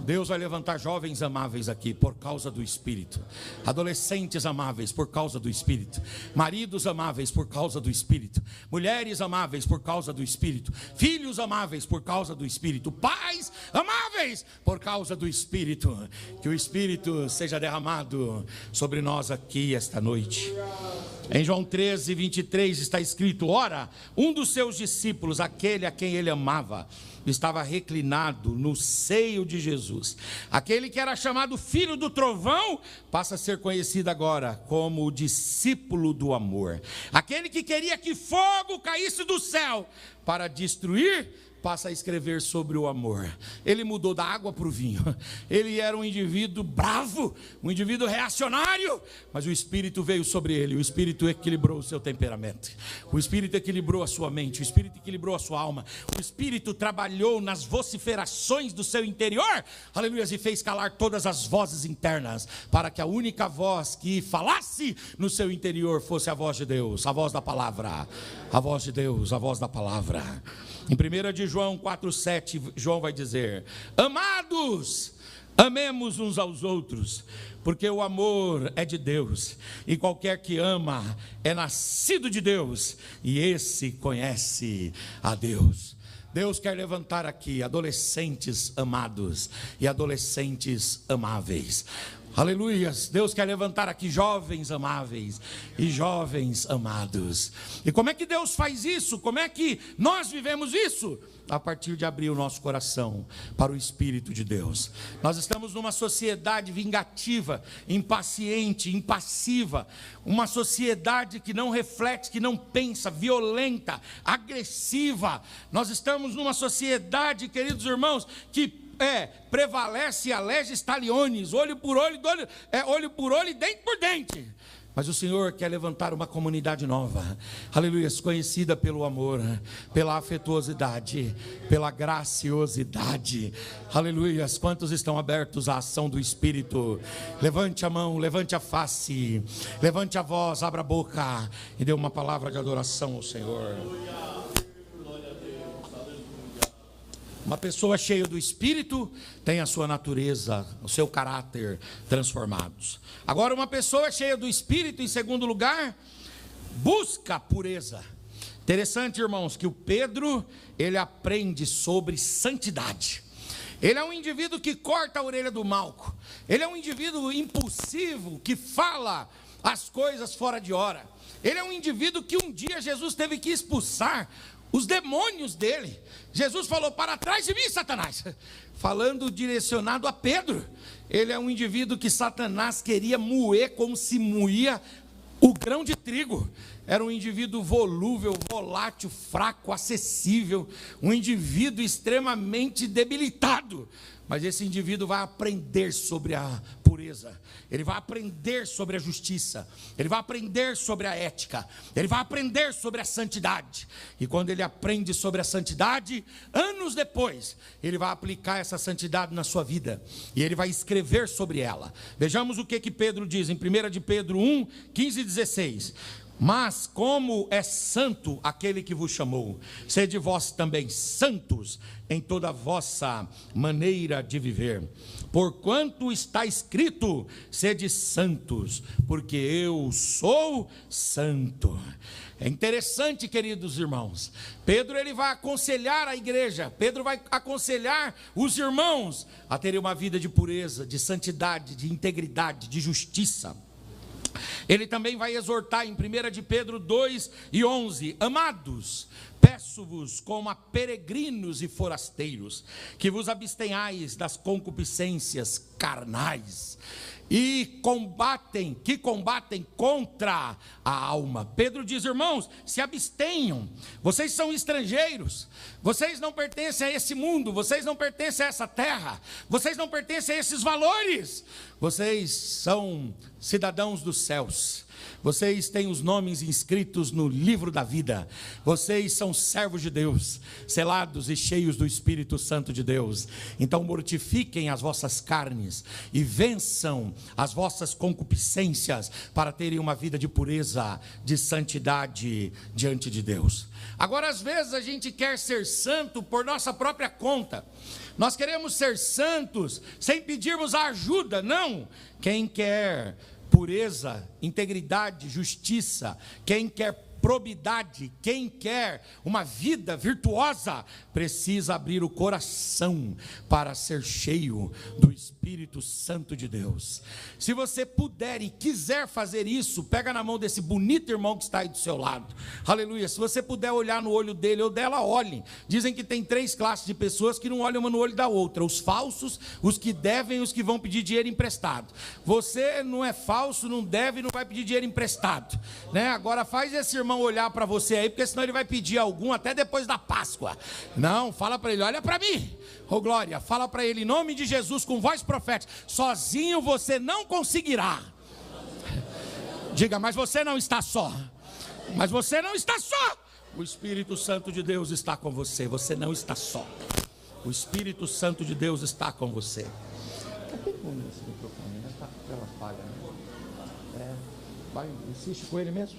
Deus vai levantar jovens amáveis aqui por causa do Espírito, adolescentes amáveis por causa do Espírito, maridos amáveis por causa do Espírito, mulheres amáveis por causa do Espírito, filhos amáveis por causa do Espírito, pais amáveis por causa do Espírito. Que o Espírito seja derramado sobre nós aqui esta noite. Em João 13, 23 está escrito: ora, um dos seus discípulos, aquele a quem ele amava, estava reclinado no seio de Jesus. Aquele que era chamado filho do trovão passa a ser conhecido agora como o discípulo do amor. Aquele que queria que fogo caísse do céu para destruir, passa a escrever sobre o amor. Ele mudou da água para o vinho. Ele era um indivíduo bravo, um indivíduo reacionário, mas o Espírito veio sobre ele. O Espírito equilibrou o seu temperamento, o Espírito equilibrou a sua mente, o Espírito equilibrou a sua alma, o Espírito trabalhou nas vociferações do seu interior, aleluia, e fez calar todas as vozes internas, para que a única voz que falasse no seu interior fosse a voz de Deus, a voz da palavra, a voz de Deus, a voz da palavra. Em 1 de João 4,7, João vai dizer: amados, amemos uns aos outros, porque o amor é de Deus, e qualquer que ama é nascido de Deus, e esse conhece a Deus. Deus quer levantar aqui adolescentes amados e adolescentes amáveis. Aleluias, Deus quer levantar aqui jovens amáveis e jovens amados. E como é que Deus faz isso? Como é que nós vivemos isso? A partir de abrir o nosso coração para o Espírito de Deus. Nós estamos numa sociedade vingativa, impaciente, impassiva, uma sociedade que não reflete, que não pensa, violenta, agressiva. Nós estamos numa sociedade, queridos irmãos, que prevalece a legis talionis, olho por olho, olho por olho e dente por dente. Mas o Senhor quer levantar uma comunidade nova, aleluia, conhecida pelo amor, pela afetuosidade, pela graciosidade, aleluia. Quantos estão abertos à ação do Espírito? Levante a mão, levante a face, levante a voz, abra a boca e dê uma palavra de adoração ao Senhor. Uma pessoa cheia do Espírito tem a sua natureza, o seu caráter transformados. Agora, uma pessoa cheia do Espírito, em segundo lugar, busca a pureza. Interessante, irmãos, que o Pedro, ele aprende sobre santidade. Ele é um indivíduo que corta a orelha do Malco. Ele é um indivíduo impulsivo, que fala as coisas fora de hora. Ele é um indivíduo que um dia Jesus teve que expulsar os demônios dele. Jesus falou: para trás de mim, Satanás, falando direcionado a Pedro. Ele é um indivíduo que Satanás queria moer como se moía o grão de trigo. Era um indivíduo volúvel, volátil, fraco, acessível, um indivíduo extremamente debilitado. Mas esse indivíduo vai aprender sobre a pureza, ele vai aprender sobre a justiça, ele vai aprender sobre a ética, ele vai aprender sobre a santidade. E quando ele aprende sobre a santidade, anos depois, ele vai aplicar essa santidade na sua vida, e ele vai escrever sobre ela. Vejamos o que Pedro diz em 1 de Pedro 1, 15 e 16. Mas como é santo aquele que vos chamou, sede vós também santos em toda a vossa maneira de viver. Porquanto está escrito: sede santos, porque eu sou santo. É interessante, queridos irmãos. Pedro, ele vai aconselhar a igreja, Pedro vai aconselhar os irmãos a terem uma vida de pureza, de santidade, de integridade, de justiça. Ele também vai exortar em 1 de Pedro 2 e 11: amados, peço-vos como a peregrinos e forasteiros, que vos abstenhais das concupiscências carnais, e que combatem contra a alma. Pedro diz: irmãos, se abstenham, vocês são estrangeiros, vocês não pertencem a esse mundo, vocês não pertencem a essa terra, vocês não pertencem a esses valores, vocês são cidadãos dos céus. Vocês têm os nomes inscritos no livro da vida. Vocês são servos de Deus, selados e cheios do Espírito Santo de Deus. Então mortifiquem as vossas carnes e vençam as vossas concupiscências, para terem uma vida de pureza, de santidade diante de Deus. Agora, às vezes a gente quer ser santo por nossa própria conta. Nós queremos ser santos sem pedirmos a ajuda. Não. Quem quer pureza, integridade, justiça, quem quer probidade, quem quer uma vida virtuosa, precisa abrir o coração para ser cheio do Espírito Santo de Deus. Se você puder e quiser fazer isso, pega na mão desse bonito irmão que está aí do seu lado, aleluia. Se você puder olhar no olho dele ou dela, olhe. Dizem que tem 3 classes de pessoas que não olham uma no olho da outra: os falsos, os que devem e os que vão pedir dinheiro emprestado. Você não é falso, não deve, não vai pedir dinheiro emprestado, né? Agora faz esse irmão olhar para você aí, porque senão ele vai pedir algum até depois da Páscoa. Não, fala para ele: olha para mim, ô glória, fala para ele em nome de Jesus com voz profética: sozinho você não conseguirá. Diga: mas você não está só. Mas você não está só. O Espírito Santo de Deus está com você. Você não está só. O Espírito Santo de Deus está com você. Esse microfone, né? Tá com aquela falha, né? Vai, insiste com ele mesmo.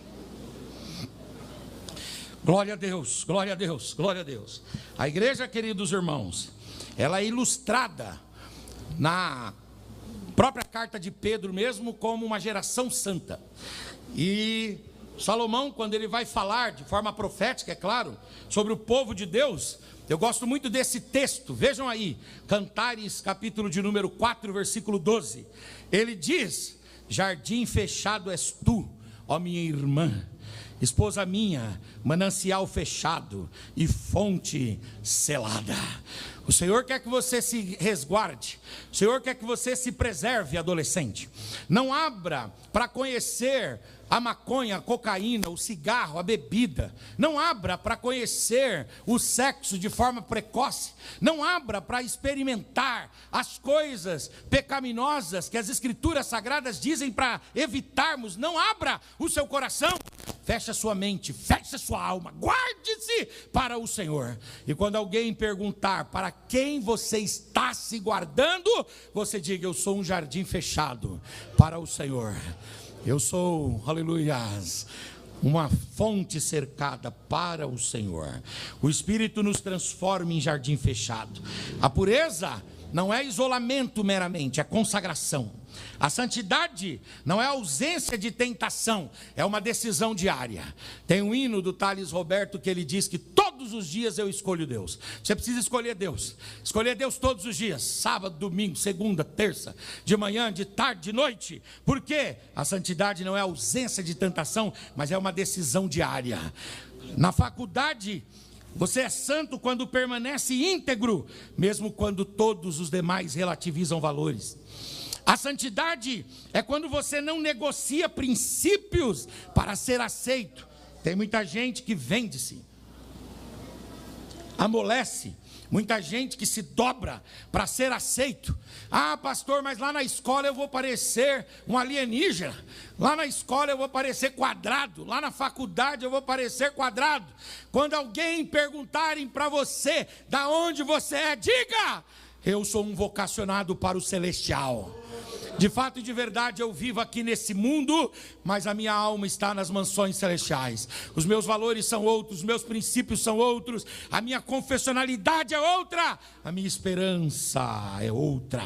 Glória a Deus, glória a Deus, glória a Deus. A igreja, queridos irmãos, ela é ilustrada na própria carta de Pedro mesmo como uma geração santa. E Salomão, quando ele vai falar de forma profética, é claro, sobre o povo de Deus, eu gosto muito desse texto, vejam aí, Cantares, capítulo de número 4, versículo 12. Ele diz: jardim fechado és tu, ó minha irmã, esposa minha, manancial fechado e fonte selada. O Senhor quer que você se resguarde, o Senhor quer que você se preserve, adolescente. Não abra para conhecer a maconha, a cocaína, o cigarro, a bebida. Não abra para conhecer o sexo de forma precoce. Não abra para experimentar as coisas pecaminosas que as Escrituras Sagradas dizem para evitarmos. Não abra o seu coração. Feche a sua mente, feche a sua alma. Guarde-se para o Senhor. E quando alguém perguntar para quem você está se guardando, você diga: eu sou um jardim fechado para o Senhor. Eu sou, aleluias, uma fonte cercada para o Senhor. O Espírito nos transforma em jardim fechado. A pureza não é isolamento meramente, é consagração. A santidade não é ausência de tentação, é uma decisão diária. Tem um hino do Thales Roberto que ele diz que todos os dias eu escolho Deus. Você precisa escolher Deus todos os dias, sábado, domingo, segunda, terça, de manhã, de tarde, de noite. Por quê? A santidade não é ausência de tentação, mas é uma decisão diária. Na faculdade, você é santo quando permanece íntegro, mesmo quando todos os demais relativizam valores. A santidade é quando você não negocia princípios para ser aceito. Tem muita gente que vende-se, amolece, muita gente que se dobra para ser aceito. Ah, pastor, mas lá na escola eu vou parecer um alienígena. Lá na escola eu vou parecer quadrado. Lá na faculdade eu vou parecer quadrado. Quando alguém perguntarem para você da onde você é, diga: eu sou um vocacionado para o celestial. De fato e de verdade eu vivo aqui nesse mundo, mas a minha alma está nas mansões celestiais. Os meus valores são outros, os meus princípios são outros, a minha confessionalidade é outra, a minha esperança é outra.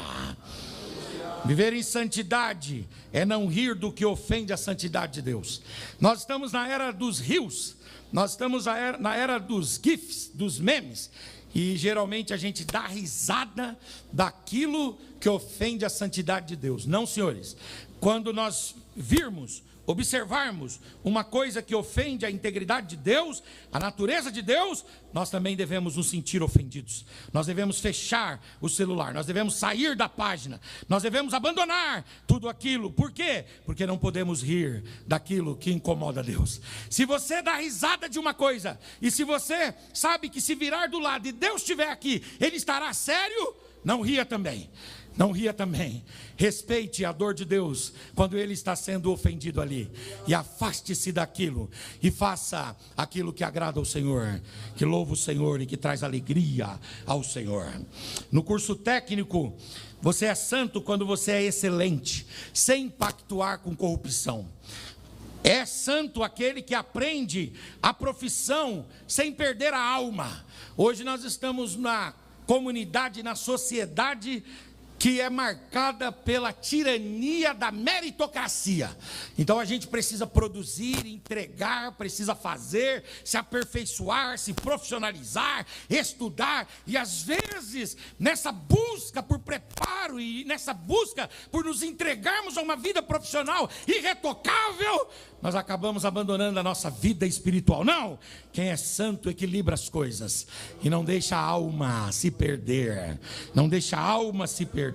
Viver em santidade é não rir do que ofende a santidade de Deus. Nós estamos na era dos rios, nós estamos na era dos gifs, dos memes. E geralmente a gente dá risada daquilo que ofende a santidade de Deus. Não, senhores. Quando nós virmos, observarmos uma coisa que ofende a integridade de Deus, a natureza de Deus, nós também devemos nos sentir ofendidos. Nós devemos fechar o celular, nós devemos sair da página, nós devemos abandonar tudo aquilo. Por quê? Porque não podemos rir daquilo que incomoda a Deus. Se você dá risada de uma coisa, e se você sabe que se virar do lado e Deus estiver aqui, Ele estará sério, não ria também. Não ria também. Respeite a dor de Deus quando Ele está sendo ofendido ali. E afaste-se daquilo. E faça aquilo que agrada ao Senhor. Que louva o Senhor e que traz alegria ao Senhor. No curso técnico, você é santo quando você é excelente, sem pactuar com corrupção. É santo aquele que aprende a profissão sem perder a alma. Hoje nós estamos na comunidade, na sociedade que é marcada pela tirania da meritocracia. Então a gente precisa produzir, entregar, precisa fazer, se aperfeiçoar, se profissionalizar, estudar. E às vezes, nessa busca por preparo e nessa busca por nos entregarmos a uma vida profissional irretocável, nós acabamos abandonando a nossa vida espiritual. Não! Quem é santo equilibra as coisas e não deixa a alma se perder. Não deixa a alma se perder.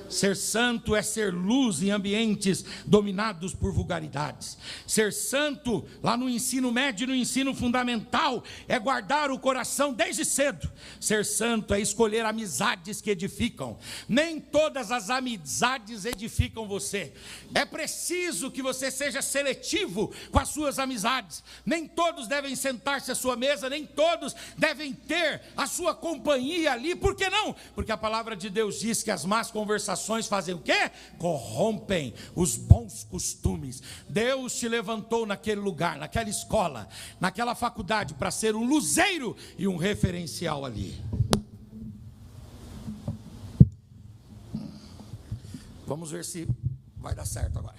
Ser santo é ser luz em ambientes dominados por vulgaridades. Ser santo, lá no ensino médio e no ensino fundamental, é guardar o coração desde cedo. Ser santo é escolher amizades que edificam. Nem todas as amizades edificam você. É preciso que você seja seletivo com as suas amizades. Nem todos devem sentar-se à sua mesa, nem todos devem ter a sua companhia ali. Por que não? Porque a palavra de Deus diz que as más conversações fazem o quê? Corrompem os bons costumes. Deus te levantou naquele lugar, naquela escola, naquela faculdade, para ser um luzeiro e um referencial ali. Vamos ver se vai dar certo agora.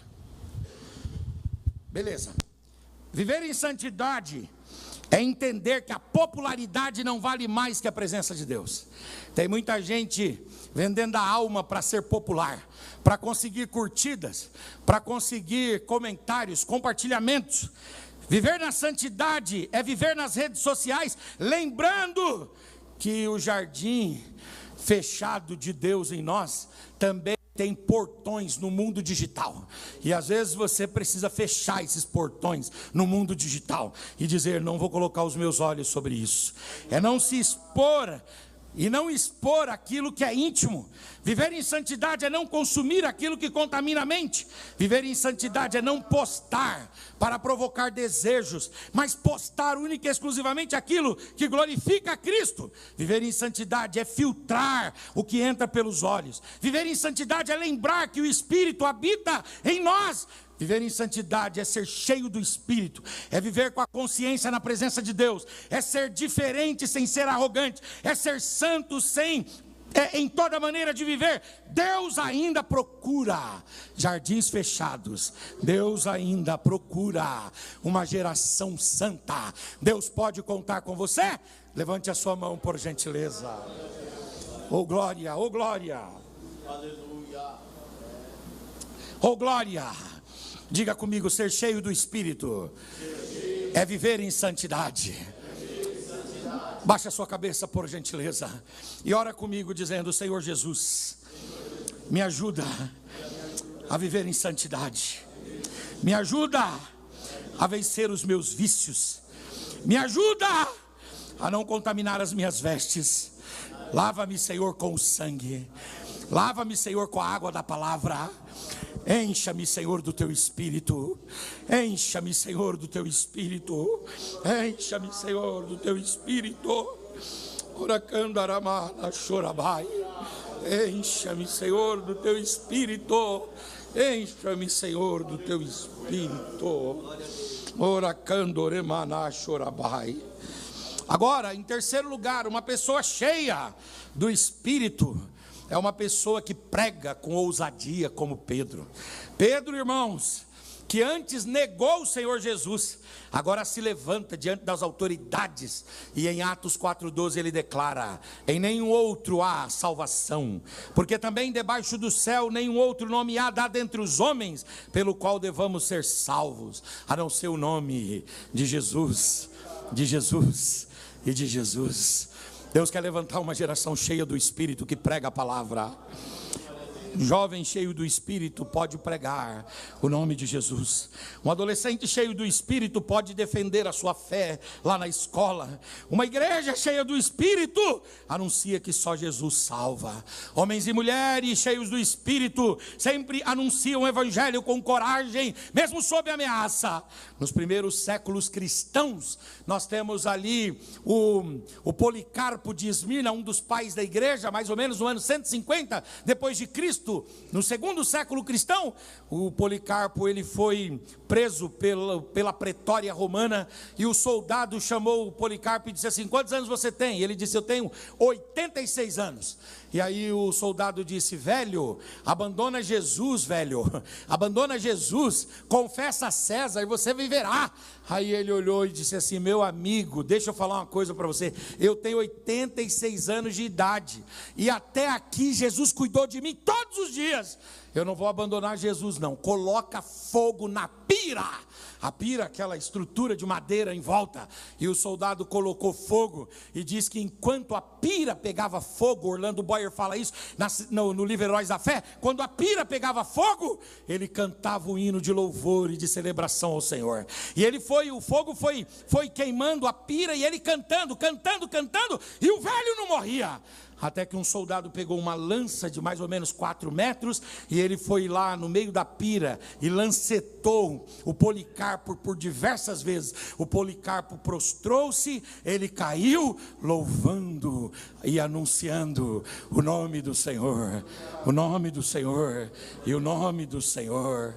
Beleza. Viver em santidade é entender que a popularidade não vale mais que a presença de Deus. Tem muita gente vendendo a alma para ser popular, para conseguir curtidas, para conseguir comentários, compartilhamentos. Viver na santidade é viver nas redes sociais, lembrando que o jardim fechado de Deus em nós também tem portões no mundo digital, e às vezes você precisa fechar esses portões no mundo digital e dizer: não vou colocar os meus olhos sobre isso. É não se expor e não expor aquilo que é íntimo. Viver em santidade é não consumir aquilo que contamina a mente. Viver em santidade é não postar para provocar desejos, mas postar única e exclusivamente aquilo que glorifica a Cristo. Viver em santidade é filtrar o que entra pelos olhos. Viver em santidade é lembrar que o Espírito habita em nós. Viver em santidade é ser cheio do Espírito, é viver com a consciência na presença de Deus, é ser diferente sem ser arrogante, é ser santo em toda maneira de viver. Deus ainda procura jardins fechados, Deus ainda procura uma geração santa. Deus pode contar com você? Levante a sua mão, por gentileza. Oh glória, oh glória, aleluia, oh glória. Diga comigo: ser cheio do Espírito é viver em santidade. Baixa a sua cabeça, por gentileza, e ora comigo dizendo: Senhor Jesus, me ajuda a viver em santidade. Me ajuda a vencer os meus vícios. Me ajuda a não contaminar as minhas vestes. Lava-me, Senhor, com o sangue. Lava-me, Senhor, com a água da palavra. Encha-me, Senhor, do teu Espírito. Encha-me, Senhor, do teu Espírito. Encha-me, Senhor, do teu Espírito. Oracandaramana chorabai. Encha-me, Senhor, do teu Espírito. Encha-me, Senhor, do teu Espírito. Oracandoremana chorabai. Agora, em terceiro lugar, uma pessoa cheia do Espírito é uma pessoa que prega com ousadia, como Pedro. Pedro, irmãos, que antes negou o Senhor Jesus, agora se levanta diante das autoridades, e em Atos 4,12 ele declara: em nenhum outro há salvação, porque também debaixo do céu nenhum outro nome há dado entre os homens, pelo qual devamos ser salvos, a não ser o nome de Jesus, de Jesus e de Jesus. Deus quer levantar uma geração cheia do Espírito que prega a palavra. Um jovem cheio do Espírito pode pregar o nome de Jesus. Um adolescente cheio do Espírito pode defender a sua fé lá na escola. Uma igreja cheia do Espírito anuncia que só Jesus salva. Homens e mulheres cheios do Espírito sempre anunciam o Evangelho com coragem, mesmo sob ameaça. Nos primeiros séculos cristãos, nós temos ali o Policarpo de Esmirna, um dos pais da igreja, mais ou menos no ano 150 depois de Cristo. No segundo século cristão, o Policarpo ele foi preso pela pretória romana, e o soldado chamou o Policarpo e disse assim: quantos anos você tem? E ele disse: eu tenho 86 anos. E aí o soldado disse: velho, abandona Jesus, velho, abandona Jesus, confessa a César e você viverá. Aí ele olhou e disse assim: meu amigo, deixa eu falar uma coisa para você, eu tenho 86 anos de idade, e até aqui Jesus cuidou de mim todos os dias, eu não vou abandonar Jesus não. Coloca fogo na pira. A pira, aquela estrutura de madeira em volta, e o soldado colocou fogo, e diz que enquanto a pira pegava fogo, Orlando Boyer fala isso no livro Heróis da Fé, quando a pira pegava fogo, ele cantava o hino de louvor e de celebração ao Senhor. E o fogo foi queimando a pira, e ele cantando, e o velho não morria. Até que um soldado pegou uma lança de mais ou menos 4 metros, e ele foi lá no meio da pira e lancetou o Policarpo por diversas vezes. O Policarpo prostrou-se, ele caiu, louvando e anunciando o nome do Senhor, o nome do Senhor e o nome do Senhor.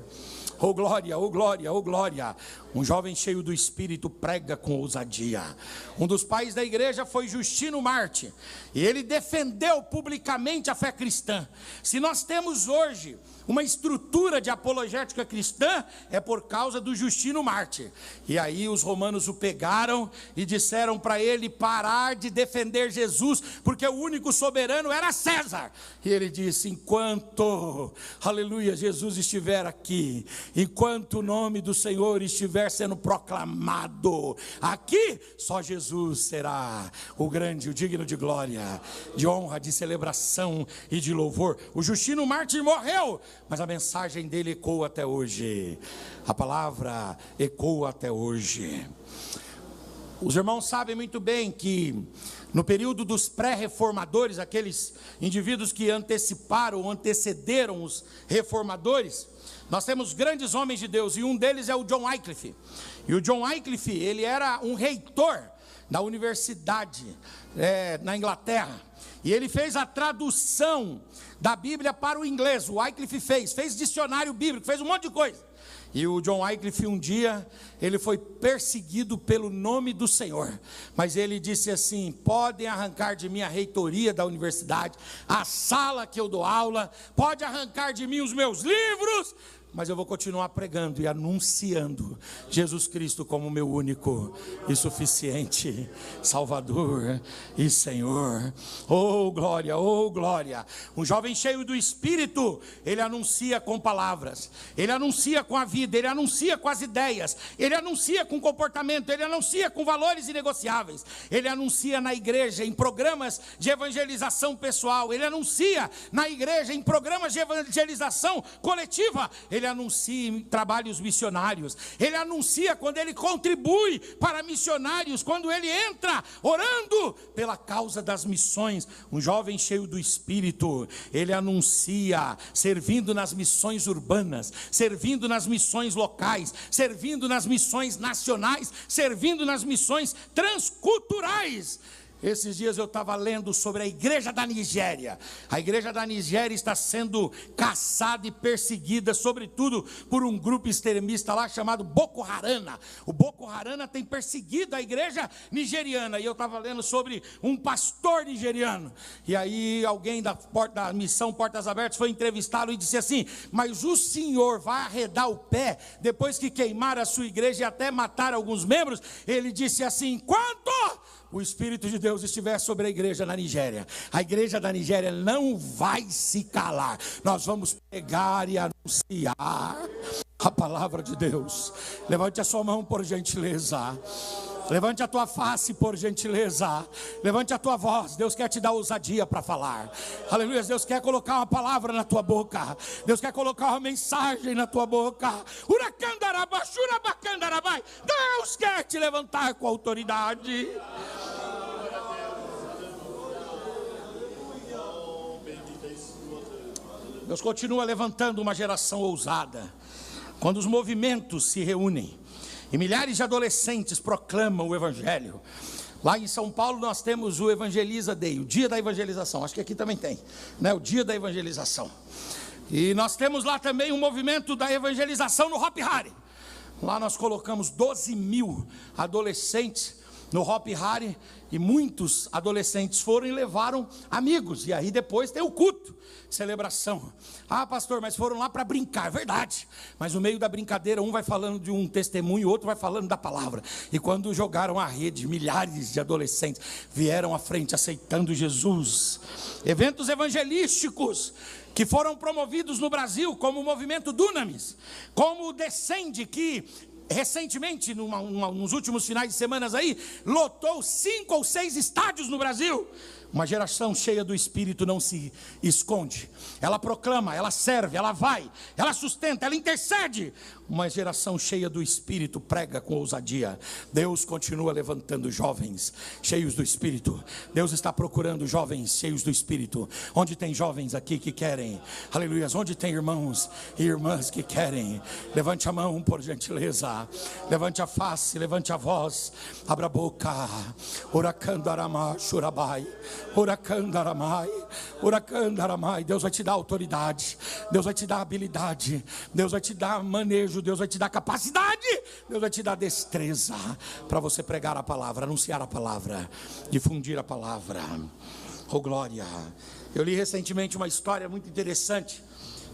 Oh glória, oh glória, oh glória. Um jovem cheio do Espírito prega com ousadia. Um dos pais da igreja foi Justino Marte, e ele defendeu publicamente a fé cristã. Se nós temos hoje uma estrutura de apologética cristã, é por causa do Justino Marte. E aí os romanos o pegaram e disseram para ele parar de defender Jesus, porque o único soberano era César. E ele disse: enquanto, aleluia, Jesus estiver aqui, enquanto o nome do Senhor estiver sendo proclamado aqui, só Jesus será o grande, o digno de glória, de honra, de celebração e de louvor. O Justino Marte morreu, mas a mensagem dele ecoa até hoje. A palavra ecoa até hoje. Os irmãos sabem muito bem que no período dos pré-reformadores, aqueles indivíduos que anteciparam, antecederam os reformadores, nós temos grandes homens de Deus, e um deles é o John Wycliffe. E o John Wycliffe, ele era um reitor da universidade na Inglaterra, e ele fez a tradução da Bíblia para o inglês. O Wycliffe fez dicionário bíblico, fez um monte de coisa. E o John Wycliffe, um dia, ele foi perseguido pelo nome do Senhor, mas ele disse assim: podem arrancar de mim a reitoria da universidade, a sala que eu dou aula, pode arrancar de mim os meus livros, mas eu vou continuar pregando e anunciando Jesus Cristo como meu único e suficiente Salvador e Senhor. Oh glória, oh glória. Um jovem cheio do Espírito, ele anuncia com palavras, ele anuncia com a vida, ele anuncia com as ideias, ele anuncia com comportamento, ele anuncia com valores inegociáveis, ele anuncia na igreja, em programas de evangelização pessoal, ele anuncia na igreja, em programas de evangelização coletiva, ele anuncia em trabalhos missionários, ele anuncia quando ele contribui para missionários, quando ele entra orando pela causa das missões. Um jovem cheio do Espírito, ele anuncia servindo nas missões urbanas, servindo nas missões locais, servindo nas missões nacionais, servindo nas missões transculturais. Esses dias eu estava lendo sobre a igreja da Nigéria. A igreja da Nigéria está sendo caçada e perseguida, sobretudo por um grupo extremista lá chamado Boko Haram. O Boko Haram tem perseguido a igreja nigeriana. E eu estava lendo sobre um pastor nigeriano. E aí alguém da missão Portas Abertas foi entrevistá-lo e disse assim: mas o senhor vai arredar o pé depois que queimar a sua igreja e até matar alguns membros? Ele disse assim: enquanto o Espírito de Deus estiver sobre a igreja na Nigéria, a igreja da Nigéria não vai se calar. Nós vamos pregar e anunciar a palavra de Deus. Levante a sua mão por gentileza. Levante a tua face por gentileza. Levante a tua voz. Deus quer te dar ousadia para falar. Aleluia. Deus quer colocar uma palavra na tua boca. Deus quer colocar uma mensagem na tua boca. Deus quer te levantar com autoridade. Deus continua levantando uma geração ousada. Quando os movimentos se reúnem e milhares de adolescentes proclamam o Evangelho. Lá em São Paulo nós temos o Evangeliza Day, o dia da evangelização. Acho que aqui também tem, né? O dia da evangelização. E nós temos lá também um movimento da evangelização no Hopi Hari. Lá nós colocamos 12 mil adolescentes no Hopi Hari, e muitos adolescentes foram e levaram amigos, e aí depois tem o culto, celebração. Ah, pastor, mas foram lá para brincar. É verdade, mas no meio da brincadeira um vai falando de um testemunho, outro vai falando da palavra. E quando jogaram a rede, milhares de adolescentes vieram à frente aceitando Jesus. Eventos evangelísticos que foram promovidos no Brasil, como o movimento Dunamis, como o Descende, que recentemente, nos últimos finais de semana aí, lotou 5 ou 6 estádios no Brasil. Uma geração cheia do Espírito não se esconde. Ela proclama, ela serve, ela vai, ela sustenta, ela intercede. Uma geração cheia do Espírito prega com ousadia. Deus continua levantando jovens cheios do Espírito. Deus está procurando jovens cheios do Espírito. Onde tem jovens aqui que querem, aleluia, onde tem irmãos e irmãs que querem, levante a mão por gentileza, levante a face, levante a voz, abra a boca. Oracando arama shurabai. Uracandaramai, uracandaramai. Deus vai te dar autoridade, Deus vai te dar habilidade, Deus vai te dar manejo, Deus vai te dar capacidade, Deus vai te dar destreza para você pregar a palavra, anunciar a palavra, difundir a palavra. Oh glória. Eu li recentemente uma história muito interessante.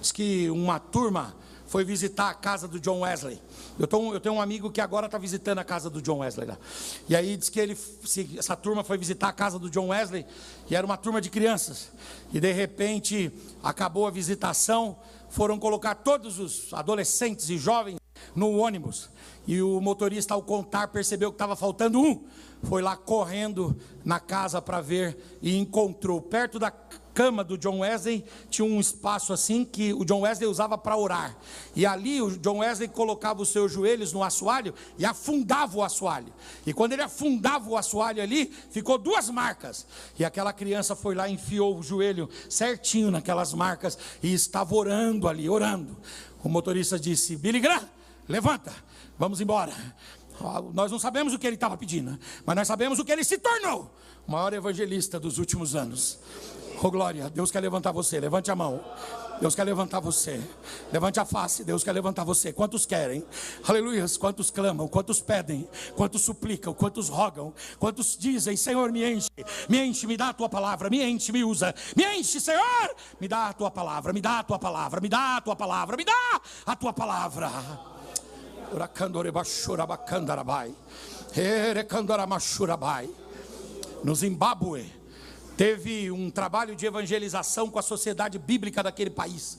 Diz que uma turma foi visitar a casa do John Wesley. Eu tenho um amigo que agora está visitando a casa do John Wesley lá. E aí diz que essa turma foi visitar a casa do John Wesley, e era uma turma de crianças. E de repente acabou a visitação, foram colocar todos os adolescentes e jovens no ônibus. E o motorista, ao contar, percebeu que estava faltando um. Foi lá correndo na casa para ver e encontrou perto da cama do John Wesley, tinha um espaço assim que o John Wesley usava para orar. E ali o John Wesley colocava os seus joelhos no assoalho e afundava o assoalho. E quando ele afundava o assoalho ali, ficou 2 marcas. E aquela criança foi lá e enfiou o joelho certinho naquelas marcas e estava orando ali, orando. O motorista disse: Billy Graham, levanta, vamos embora. Nós não sabemos o que ele estava pedindo, mas nós sabemos o que ele se tornou: o maior evangelista dos últimos anos. Oh glória, Deus quer levantar você, levante a mão. Deus quer levantar você, levante a face, Deus quer levantar você. Quantos querem? Aleluia. Quantos clamam, quantos pedem, quantos suplicam, quantos rogam, quantos dizem: Senhor, me enche, me dá a tua palavra, me enche, me usa, me enche, Senhor, me dá a tua palavra, me dá a tua palavra, me dá a tua palavra, me dá a tua palavra. No Zimbábue teve um trabalho de evangelização com a sociedade bíblica daquele país.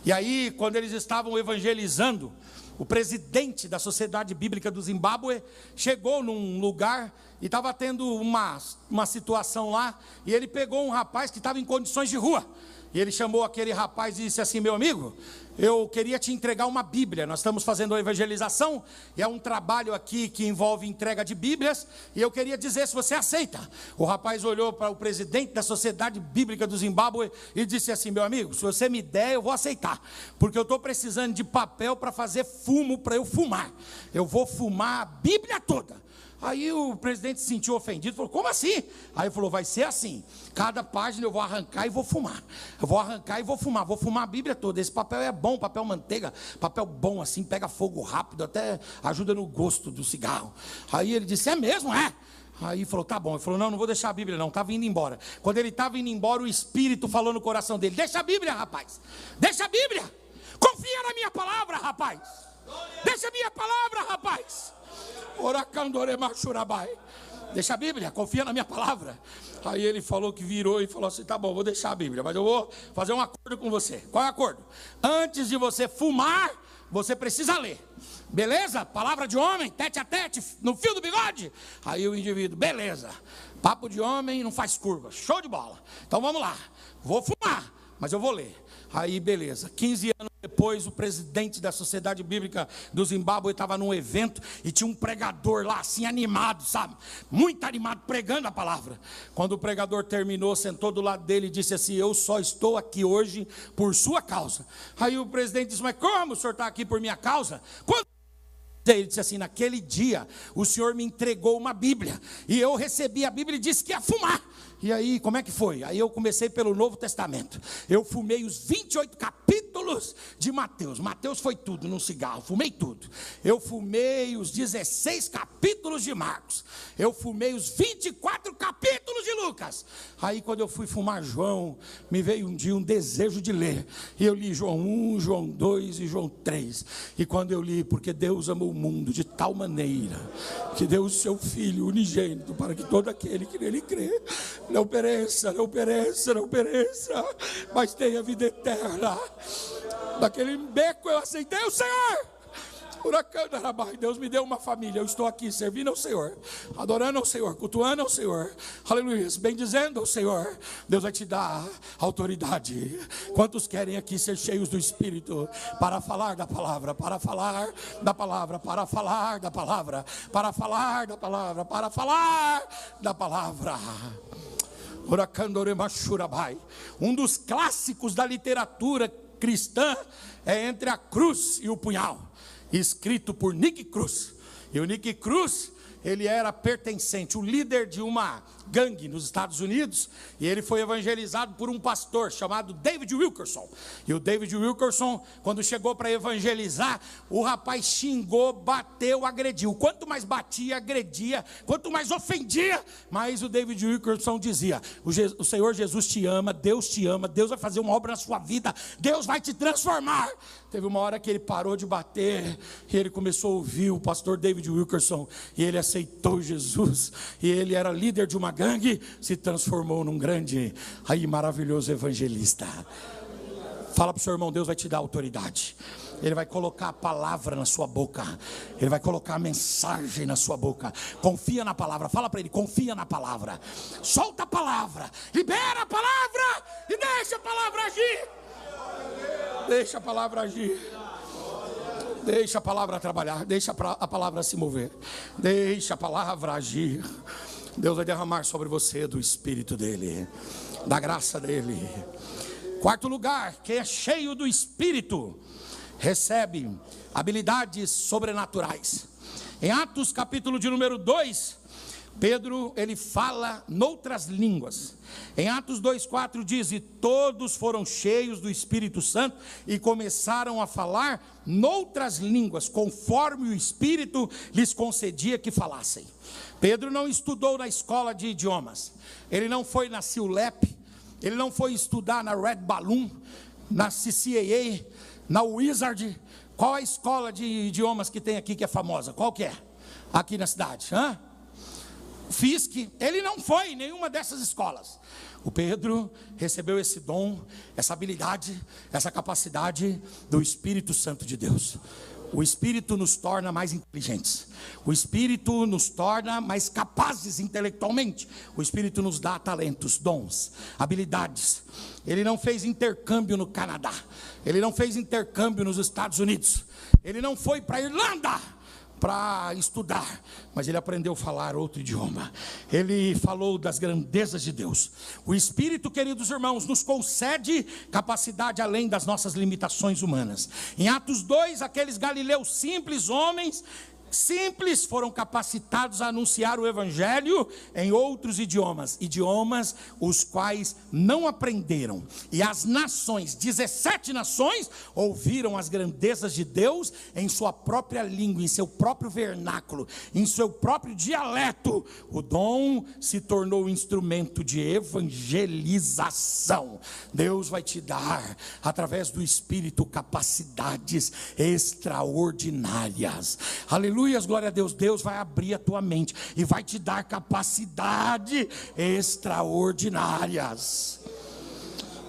E aí, quando eles estavam evangelizando, o presidente da sociedade bíblica do Zimbábue chegou num lugar e estava tendo uma situação lá, e ele pegou um rapaz que estava em condições de rua. E ele chamou aquele rapaz e disse assim: meu amigo, eu queria te entregar uma Bíblia. Nós estamos fazendo a evangelização, e é um trabalho aqui que envolve entrega de Bíblias, e eu queria dizer se você aceita. O rapaz olhou para o presidente da Sociedade Bíblica do Zimbábue e disse assim: meu amigo, se você me der, eu vou aceitar, porque eu estou precisando de papel para fazer fumo, para eu fumar. Eu vou fumar a Bíblia toda. Aí o presidente se sentiu ofendido, falou: como assim? Aí ele falou: vai ser assim, cada página eu vou arrancar e vou fumar. Eu vou arrancar e vou fumar a Bíblia toda. Esse papel é bom, papel manteiga, papel bom assim, pega fogo rápido, até ajuda no gosto do cigarro. Aí ele disse: é mesmo? É. Aí falou: tá bom. Ele falou: não vou deixar a Bíblia não, estava indo embora. Quando ele estava indo embora, o Espírito falou no coração dele: deixa a Bíblia, rapaz, deixa a Bíblia, confia na minha palavra, rapaz, deixa a minha palavra, rapaz. Deixa a Bíblia, confia na minha palavra. Aí ele falou que virou e falou assim: tá bom, vou deixar a Bíblia, mas eu vou fazer um acordo com você. Qual é o acordo? Antes de você fumar, você precisa ler. Beleza? Palavra de homem, tete a tete, no fio do bigode. Aí o indivíduo: beleza, papo de homem não faz curva, show de bola. Então vamos lá, vou fumar, mas eu vou ler. Aí beleza, 15 anos depois, o presidente da Sociedade Bíblica do Zimbábue estava num evento e tinha um pregador lá assim animado, sabe? Muito animado, pregando a palavra. Quando o pregador terminou, sentou do lado dele e disse assim: eu só estou aqui hoje por sua causa. Aí o presidente disse: mas como o senhor está aqui por minha causa? Quando ele disse assim: naquele dia o senhor me entregou uma Bíblia e eu recebi a Bíblia e disse que ia fumar. E aí, como é que foi? Aí eu comecei pelo Novo Testamento. Eu fumei os 28 capítulos de Mateus. Mateus foi tudo num cigarro, fumei tudo. Eu fumei os 16 capítulos de Marcos. Eu fumei os 24 capítulos de Lucas. Aí quando eu fui fumar João, me veio um dia um desejo de ler. E eu li João 1, João 2 e João 3. E quando eu li: porque Deus amou o mundo de tal maneira que deu o seu Filho unigênito, para que todo aquele que nele crê não pereça, não pereça, não pereça, mas tenha vida eterna. Naquele beco eu aceitei o Senhor. Deus me deu uma família. Eu estou aqui servindo ao Senhor, adorando ao Senhor, cultuando ao Senhor, aleluia, bendizendo ao Senhor. Deus vai te dar autoridade. Quantos querem aqui ser cheios do Espírito para falar da palavra, para falar da palavra, para falar da palavra, para falar da palavra, para falar da palavra? Um dos clássicos da literatura cristã é Entre a Cruz e o Punhal, escrito por Nick Cruz. E o Nick Cruz ele era pertencente, o líder de uma gangue nos Estados Unidos, e ele foi evangelizado por um pastor chamado David Wilkerson. E o David Wilkerson, quando chegou para evangelizar, o rapaz xingou, bateu, agrediu. Quanto mais batia, agredia, quanto mais ofendia, mais o David Wilkerson dizia: o Senhor Jesus te ama, Deus vai fazer uma obra na sua vida, Deus vai te transformar. Teve uma hora que ele parou de bater, e ele começou a ouvir o pastor David Wilkerson, e ele aceitou Jesus, e ele era líder de uma gangue, se transformou num grande, maravilhoso evangelista. Fala para o seu irmão: Deus vai te dar autoridade, Ele vai colocar a palavra na sua boca, Ele vai colocar a mensagem na sua boca. Confia na palavra, fala para ele: confia na palavra, solta a palavra, libera a palavra, e deixa a palavra agir. Deixa a palavra agir, deixa a palavra trabalhar, deixa a palavra se mover, deixa a palavra agir. Deus vai derramar sobre você do Espírito dele, da graça dele. Quarto lugar, quem é cheio do Espírito recebe habilidades sobrenaturais. Em Atos capítulo de número 2, Pedro, ele fala noutras línguas. Em Atos 2,4 diz: e todos foram cheios do Espírito Santo e começaram a falar noutras línguas, conforme o Espírito lhes concedia que falassem. Pedro não estudou na escola de idiomas, ele não foi na CIULEP, ele não foi estudar na Red Balloon, na CCAA, na Wizard. Qual a escola de idiomas que tem aqui que é famosa? Qual que é? Aqui na cidade, FISC. Ele não foi em nenhuma dessas escolas. O Pedro recebeu esse dom, essa habilidade, essa capacidade do Espírito Santo de Deus. O Espírito nos torna mais inteligentes, o Espírito nos torna mais capazes intelectualmente, o Espírito nos dá talentos, dons, habilidades. Ele não fez intercâmbio no Canadá, ele não fez intercâmbio nos Estados Unidos, ele não foi para a Irlanda para estudar, mas ele aprendeu a falar outro idioma. Ele falou das grandezas de Deus. O Espírito, queridos irmãos, nos concede capacidade além das nossas limitações humanas. Em Atos 2, aqueles galileus simples, homens simples, foram capacitados a anunciar o Evangelho em outros idiomas, idiomas os quais não aprenderam. E as nações, 17 nações, ouviram as grandezas de Deus em sua própria língua, em seu próprio vernáculo, em seu próprio dialeto. O dom se tornou instrumento de evangelização. Deus vai te dar, através do Espírito, capacidades extraordinárias. Aleluia. Glória a Deus. Deus vai abrir a tua mente e vai te dar capacidade extraordinárias.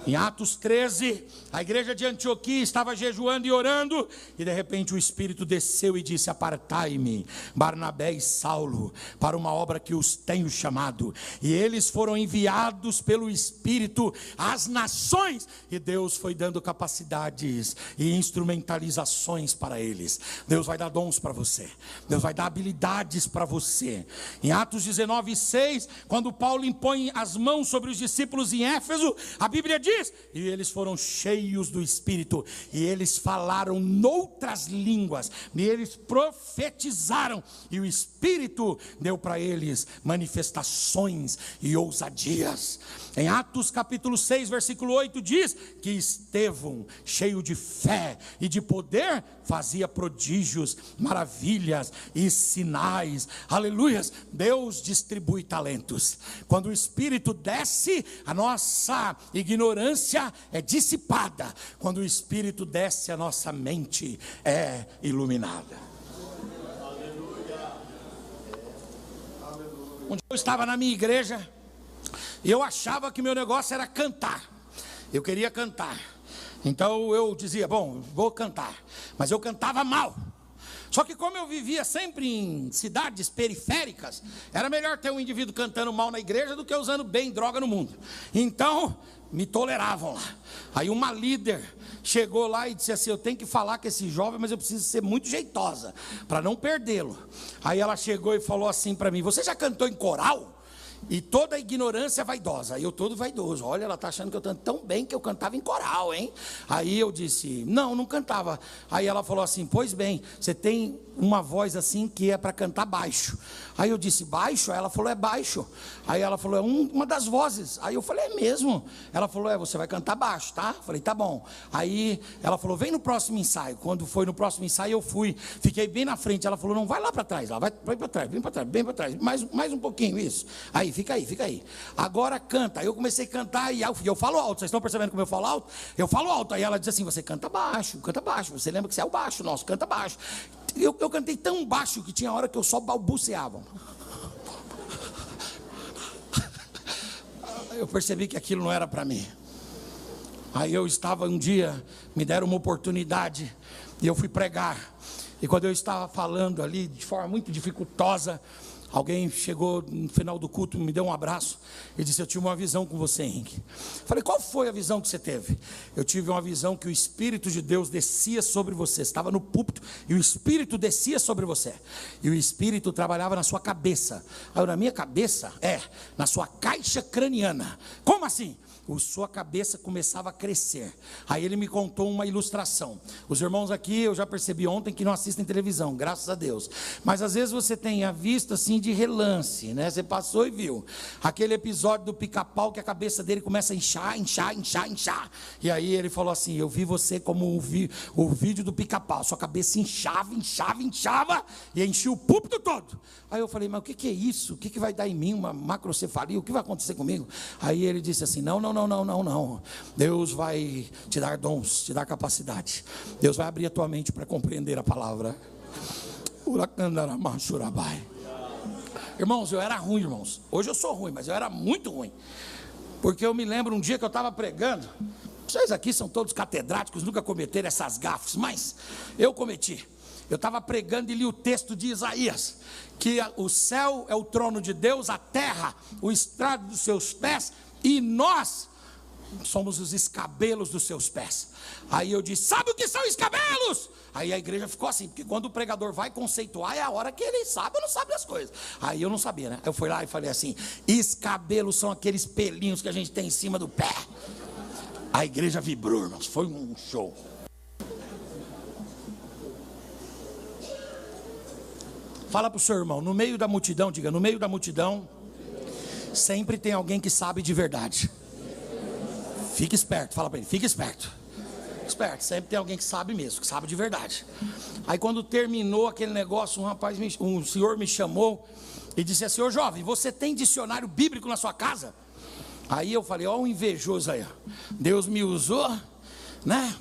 Em Atos 13, a igreja de Antioquia estava jejuando e orando, e de repente o Espírito desceu e disse: apartai-me, Barnabé e Saulo, para uma obra que os tenho chamado. E eles foram enviados pelo Espírito às nações, e Deus foi dando capacidades e instrumentalizações para eles. Deus vai dar dons para você, Deus vai dar habilidades para você. Em Atos 19:6, quando Paulo impõe as mãos sobre os discípulos em Éfeso, a Bíblia diz: e eles foram cheios do Espírito, e eles falaram noutras línguas, e eles profetizaram, e o Espírito deu para eles manifestações e ousadias. Em Atos capítulo 6, versículo 8 diz que Estevão, cheio de fé e de poder, fazia prodígios, maravilhas e sinais. Aleluias. Deus distribui talentos. Quando o Espírito desce, a nossa ignorância é dissipada. Quando o Espírito desce, a nossa mente é iluminada. Um dia eu estava na minha igreja e eu achava que meu negócio era cantar. Eu queria cantar. Então eu dizia: bom, vou cantar. Mas eu cantava mal. Só que como eu vivia sempre em cidades periféricas, era melhor ter um indivíduo cantando mal na igreja do que usando bem droga no mundo. Então me toleravam lá. Aí uma líder chegou lá e disse assim: eu tenho que falar com esse jovem, mas eu preciso ser muito jeitosa para não perdê-lo. Aí ela chegou e falou assim para mim: você já cantou em coral? E toda a ignorância é vaidosa. Eu todo vaidoso. Olha, ela está achando que eu canto tão bem que eu cantava em coral, hein? Aí eu disse, não cantava. Aí ela falou assim, pois bem, você tem uma voz assim que é para cantar baixo. Aí eu disse, baixo? Aí ela falou, é baixo. Aí ela falou, é uma das vozes. Aí eu falei, é mesmo? Ela falou, você vai cantar baixo, tá? Eu falei, tá bom. Aí ela falou, vem no próximo ensaio. Quando foi no próximo ensaio eu fui, fiquei bem na frente. Ela falou, não, vai lá para trás, vai para trás, bem para trás, bem para trás. Mais um pouquinho, isso. Aí, fica aí. Agora canta. Aí eu comecei a cantar e eu falo alto. Vocês estão percebendo como eu falo alto? Eu falo alto. Aí ela diz assim, você canta baixo. Você lembra que você é o baixo nosso, canta baixo. Eu cantei tão baixo que tinha hora que eu só balbuciava. Eu percebi que aquilo não era para mim. Aí eu estava um dia, me deram uma oportunidade e eu fui pregar. E quando eu estava falando ali de forma muito dificultosa, alguém chegou no final do culto, me deu um abraço e disse, eu tive uma visão com você, Henrique. Falei, qual foi a visão que você teve? Eu tive uma visão que o Espírito de Deus descia sobre você. Estava no púlpito e o Espírito descia sobre você. E o Espírito trabalhava na sua cabeça. Aí, na minha cabeça? Na sua caixa craniana. Como assim? Sua cabeça começava a crescer. Aí ele me contou uma ilustração. Os irmãos aqui, eu já percebi ontem que não assistem televisão, graças a Deus. Mas às vezes você tem a vista assim de relance, né? Você passou e viu aquele episódio do Pica-Pau que a cabeça dele começa a inchar. E aí ele falou assim, eu vi você como o vídeo do Pica-Pau. Sua cabeça inchava e enchia o púlpito todo. Aí eu falei, mas o que é isso? O que vai dar em mim? Uma macrocefalia? O que vai acontecer comigo? Aí ele disse assim, não. Deus vai te dar dons, te dar capacidade. Deus vai abrir a tua mente para compreender a palavra. Irmãos, eu era ruim, irmãos. Hoje eu sou ruim, mas eu era muito ruim. Porque eu me lembro um dia que eu estava pregando. Vocês aqui são todos catedráticos, nunca cometeram essas gafes, mas eu cometi. Eu estava pregando e li o texto de Isaías, que o céu é o trono de Deus, a terra, o estrado dos seus pés, e nós somos os escabelos dos seus pés. Aí eu disse, sabe o que são escabelos? Aí a igreja ficou assim, porque quando o pregador vai conceituar, é a hora que ele sabe ou não sabe das coisas. Aí eu não sabia, né? Eu fui lá e falei assim, escabelos são aqueles pelinhos que a gente tem em cima do pé. A igreja vibrou, irmãos, foi um show. Fala para o seu irmão, no meio da multidão, diga, no meio da multidão, sempre tem alguém que sabe de verdade. Fique esperto, fala para ele, fique esperto. Esperto, sempre tem alguém que sabe mesmo, que sabe de verdade. Aí quando terminou aquele negócio, um senhor me chamou e disse assim, ô jovem, você tem dicionário bíblico na sua casa? Aí eu falei, ó, um invejoso aí, ó. Deus me usou, né?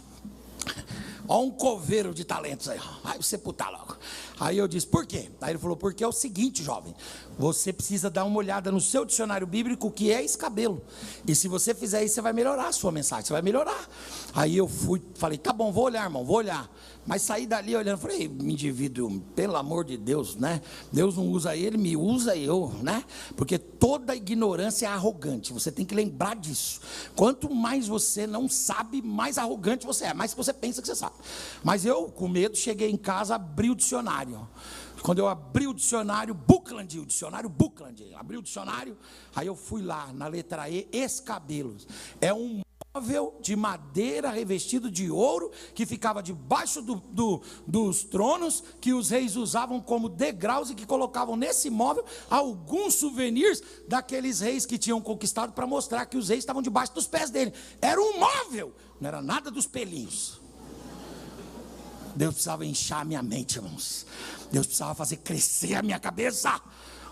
Ó, um coveiro de talentos aí, ó. Vai você putar logo. Aí eu disse, por quê? Aí ele falou, porque é o seguinte, jovem, você precisa dar uma olhada no seu dicionário bíblico, que é escabelo. E se você fizer isso, você vai melhorar a sua mensagem, você vai melhorar. Aí eu falei, tá bom, vou olhar, irmão, vou olhar. Mas saí dali olhando, falei, me indivíduo, pelo amor de Deus, né? Deus não usa ele, me usa eu, né? Porque toda ignorância é arrogante, você tem que lembrar disso. Quanto mais você não sabe, mais arrogante você é, mais que você pensa que você sabe. Mas eu, com medo, cheguei em casa, abri o dicionário. Quando eu abri o dicionário Buckland, abri o dicionário, aí eu fui lá, na letra E, escabelos. É um móvel de madeira revestido de ouro, que ficava debaixo dos tronos, que os reis usavam como degraus, e que colocavam nesse móvel alguns souvenirs daqueles reis que tinham conquistado, para mostrar que os reis estavam debaixo dos pés dele. Era um móvel, não era nada dos pelinhos. Deus precisava inchar a minha mente, irmãos. Deus precisava fazer crescer a minha cabeça.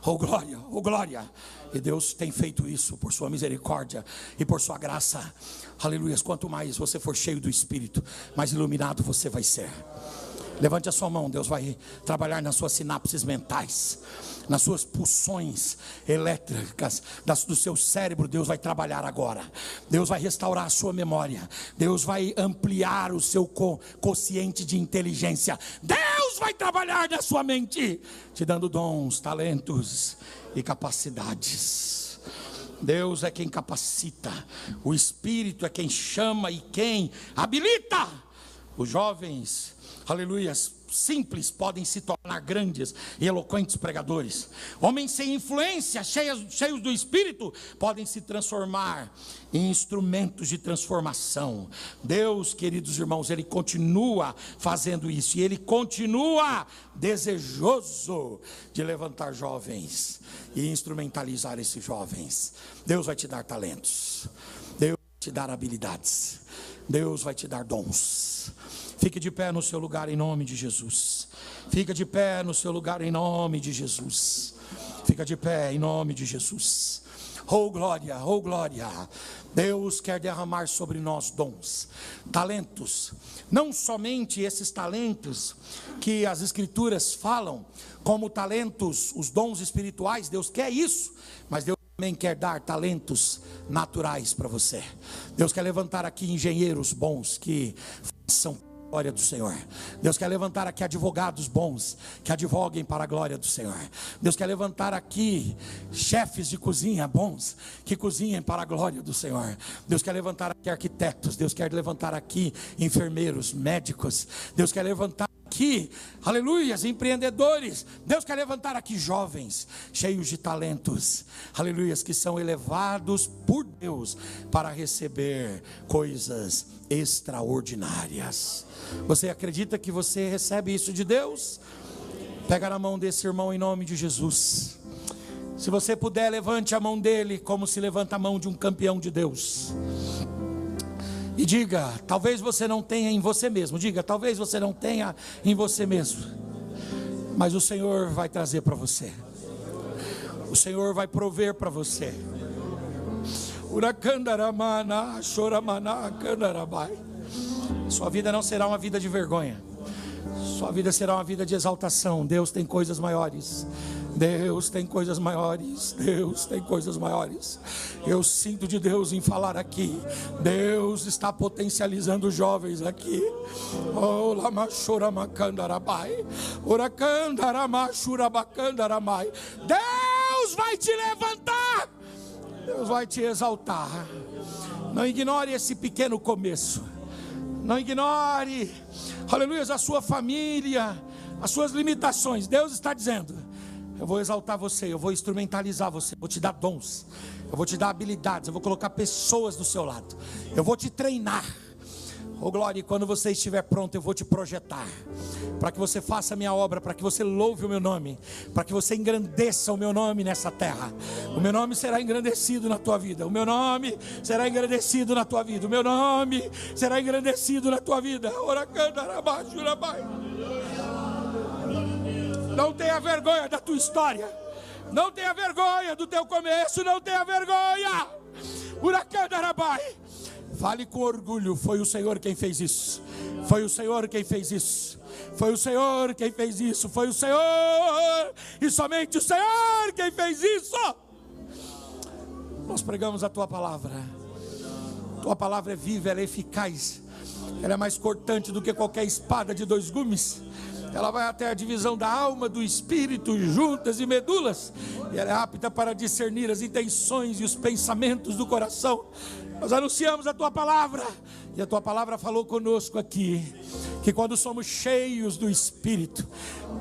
Oh glória, oh glória. E Deus tem feito isso por sua misericórdia e por sua graça. Aleluia. Quanto mais você for cheio do Espírito, mais iluminado você vai ser. Levante a sua mão, Deus vai trabalhar nas suas sinapses mentais, nas suas pulsões elétricas do seu cérebro. Deus vai trabalhar agora. Deus vai restaurar a sua memória. Deus vai ampliar o seu quociente de inteligência. Deus vai trabalhar na sua mente, te dando dons, talentos e capacidades. Deus é quem capacita, o Espírito é quem chama e quem habilita. Os jovens, aleluia, simples podem se tornar grandes e eloquentes pregadores. Homens sem influência, cheios do Espírito, podem se transformar em instrumentos de transformação. Deus, queridos irmãos, Ele continua fazendo isso. E Ele continua desejoso de levantar jovens e instrumentalizar esses jovens. Deus vai te dar talentos. Deus vai te dar habilidades. Deus vai te dar dons. Fique de pé no seu lugar em nome de Jesus. Fica de pé no seu lugar em nome de Jesus. Fica de pé em nome de Jesus. Oh glória, oh glória. Deus quer derramar sobre nós dons, talentos. Não somente esses talentos que as Escrituras falam como talentos, os dons espirituais. Deus quer isso, mas Deus também quer dar talentos naturais para você. Deus quer levantar aqui engenheiros bons que façam a glória do Senhor. Deus quer levantar aqui advogados bons que advoguem para a glória do Senhor. Deus quer levantar aqui chefes de cozinha bons que cozinhem para a glória do Senhor. Deus quer levantar aqui arquitetos. Deus quer levantar aqui enfermeiros, médicos. Deus quer levantar aqui, aleluias, empreendedores. Deus quer levantar aqui jovens cheios de talentos, aleluias, que são elevados por Deus para receber coisas extraordinárias. Você acredita que você recebe isso de Deus? Pega na mão desse irmão em nome de Jesus. Se você puder, levante a mão dele como se levanta a mão de um campeão de Deus. E diga, talvez você não tenha em você mesmo. Diga, talvez você não tenha em você mesmo, mas o Senhor vai trazer para você. O Senhor vai prover para você. Sua vida não será uma vida de vergonha. Sua vida será uma vida de exaltação. Deus tem coisas maiores. Deus tem coisas maiores. Deus tem coisas maiores. Eu sinto de Deus em falar aqui. Deus está potencializando os jovens aqui. Oh, lamachuramacandaramai. Uracandaramachurabacandaramai. Deus vai te levantar. Deus vai te exaltar. Não ignore esse pequeno começo. Não ignore, aleluia, a sua família, as suas limitações. Deus está dizendo: eu vou exaltar você, eu vou instrumentalizar você, eu vou te dar dons, eu vou te dar habilidades, eu vou colocar pessoas do seu lado, eu vou te treinar. Oh glória, quando você estiver pronto, eu vou te projetar, para que você faça a minha obra, para que você louve o meu nome, para que você engrandeça o meu nome nessa terra. O meu nome será engrandecido na tua vida. O meu nome será engrandecido na tua vida. O meu nome será engrandecido na tua vida. Não tenha vergonha da tua história. Não tenha vergonha do teu começo. Não tenha vergonha. Uracandarabai. Fale com orgulho, foi o Senhor quem fez isso. Foi o Senhor quem fez isso. Foi o Senhor quem fez isso. Foi o Senhor e somente o Senhor quem fez isso. Nós pregamos a Tua palavra. Tua palavra é viva, ela é eficaz. Ela é mais cortante do que qualquer espada de 2 gumes. Ela vai até a divisão da alma, do espírito, juntas e medulas. E ela é apta para discernir as intenções e os pensamentos do coração. Nós anunciamos a Tua palavra, e a Tua palavra falou conosco aqui, que quando somos cheios do Espírito,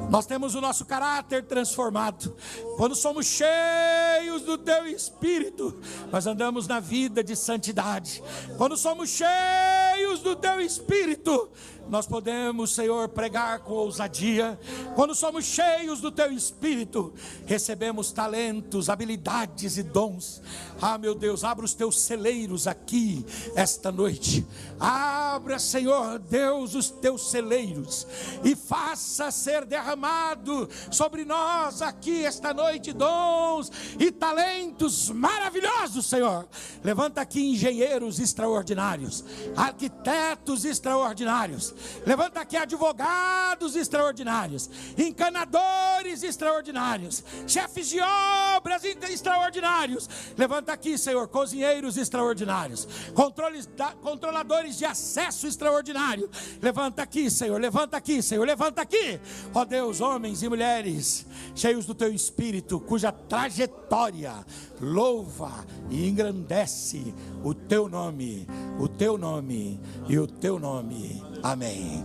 nós temos o nosso caráter transformado. Quando somos cheios do Teu Espírito, nós andamos na vida de santidade. Quando somos cheios do Teu Espírito, nós podemos, Senhor, pregar com ousadia. Quando somos cheios do Teu Espírito, recebemos talentos, habilidades e dons. Ah, meu Deus, abra os Teus celeiros aqui esta noite. Abra, Senhor Deus, os Teus celeiros e faça ser derramado sobre nós aqui esta noite dons e talentos maravilhosos, Senhor. Levanta aqui engenheiros extraordinários, arquitetos extraordinários. Levanta aqui advogados extraordinários, encanadores extraordinários, chefes de obras extraordinários. Levanta aqui, Senhor, cozinheiros extraordinários, controladores de acesso extraordinário. Levanta aqui, Senhor, levanta aqui, Senhor, levanta aqui. Ó Deus, homens e mulheres cheios do Teu Espírito, cuja trajetória louva e engrandece o Teu nome, o Teu nome e o Teu nome. Amém.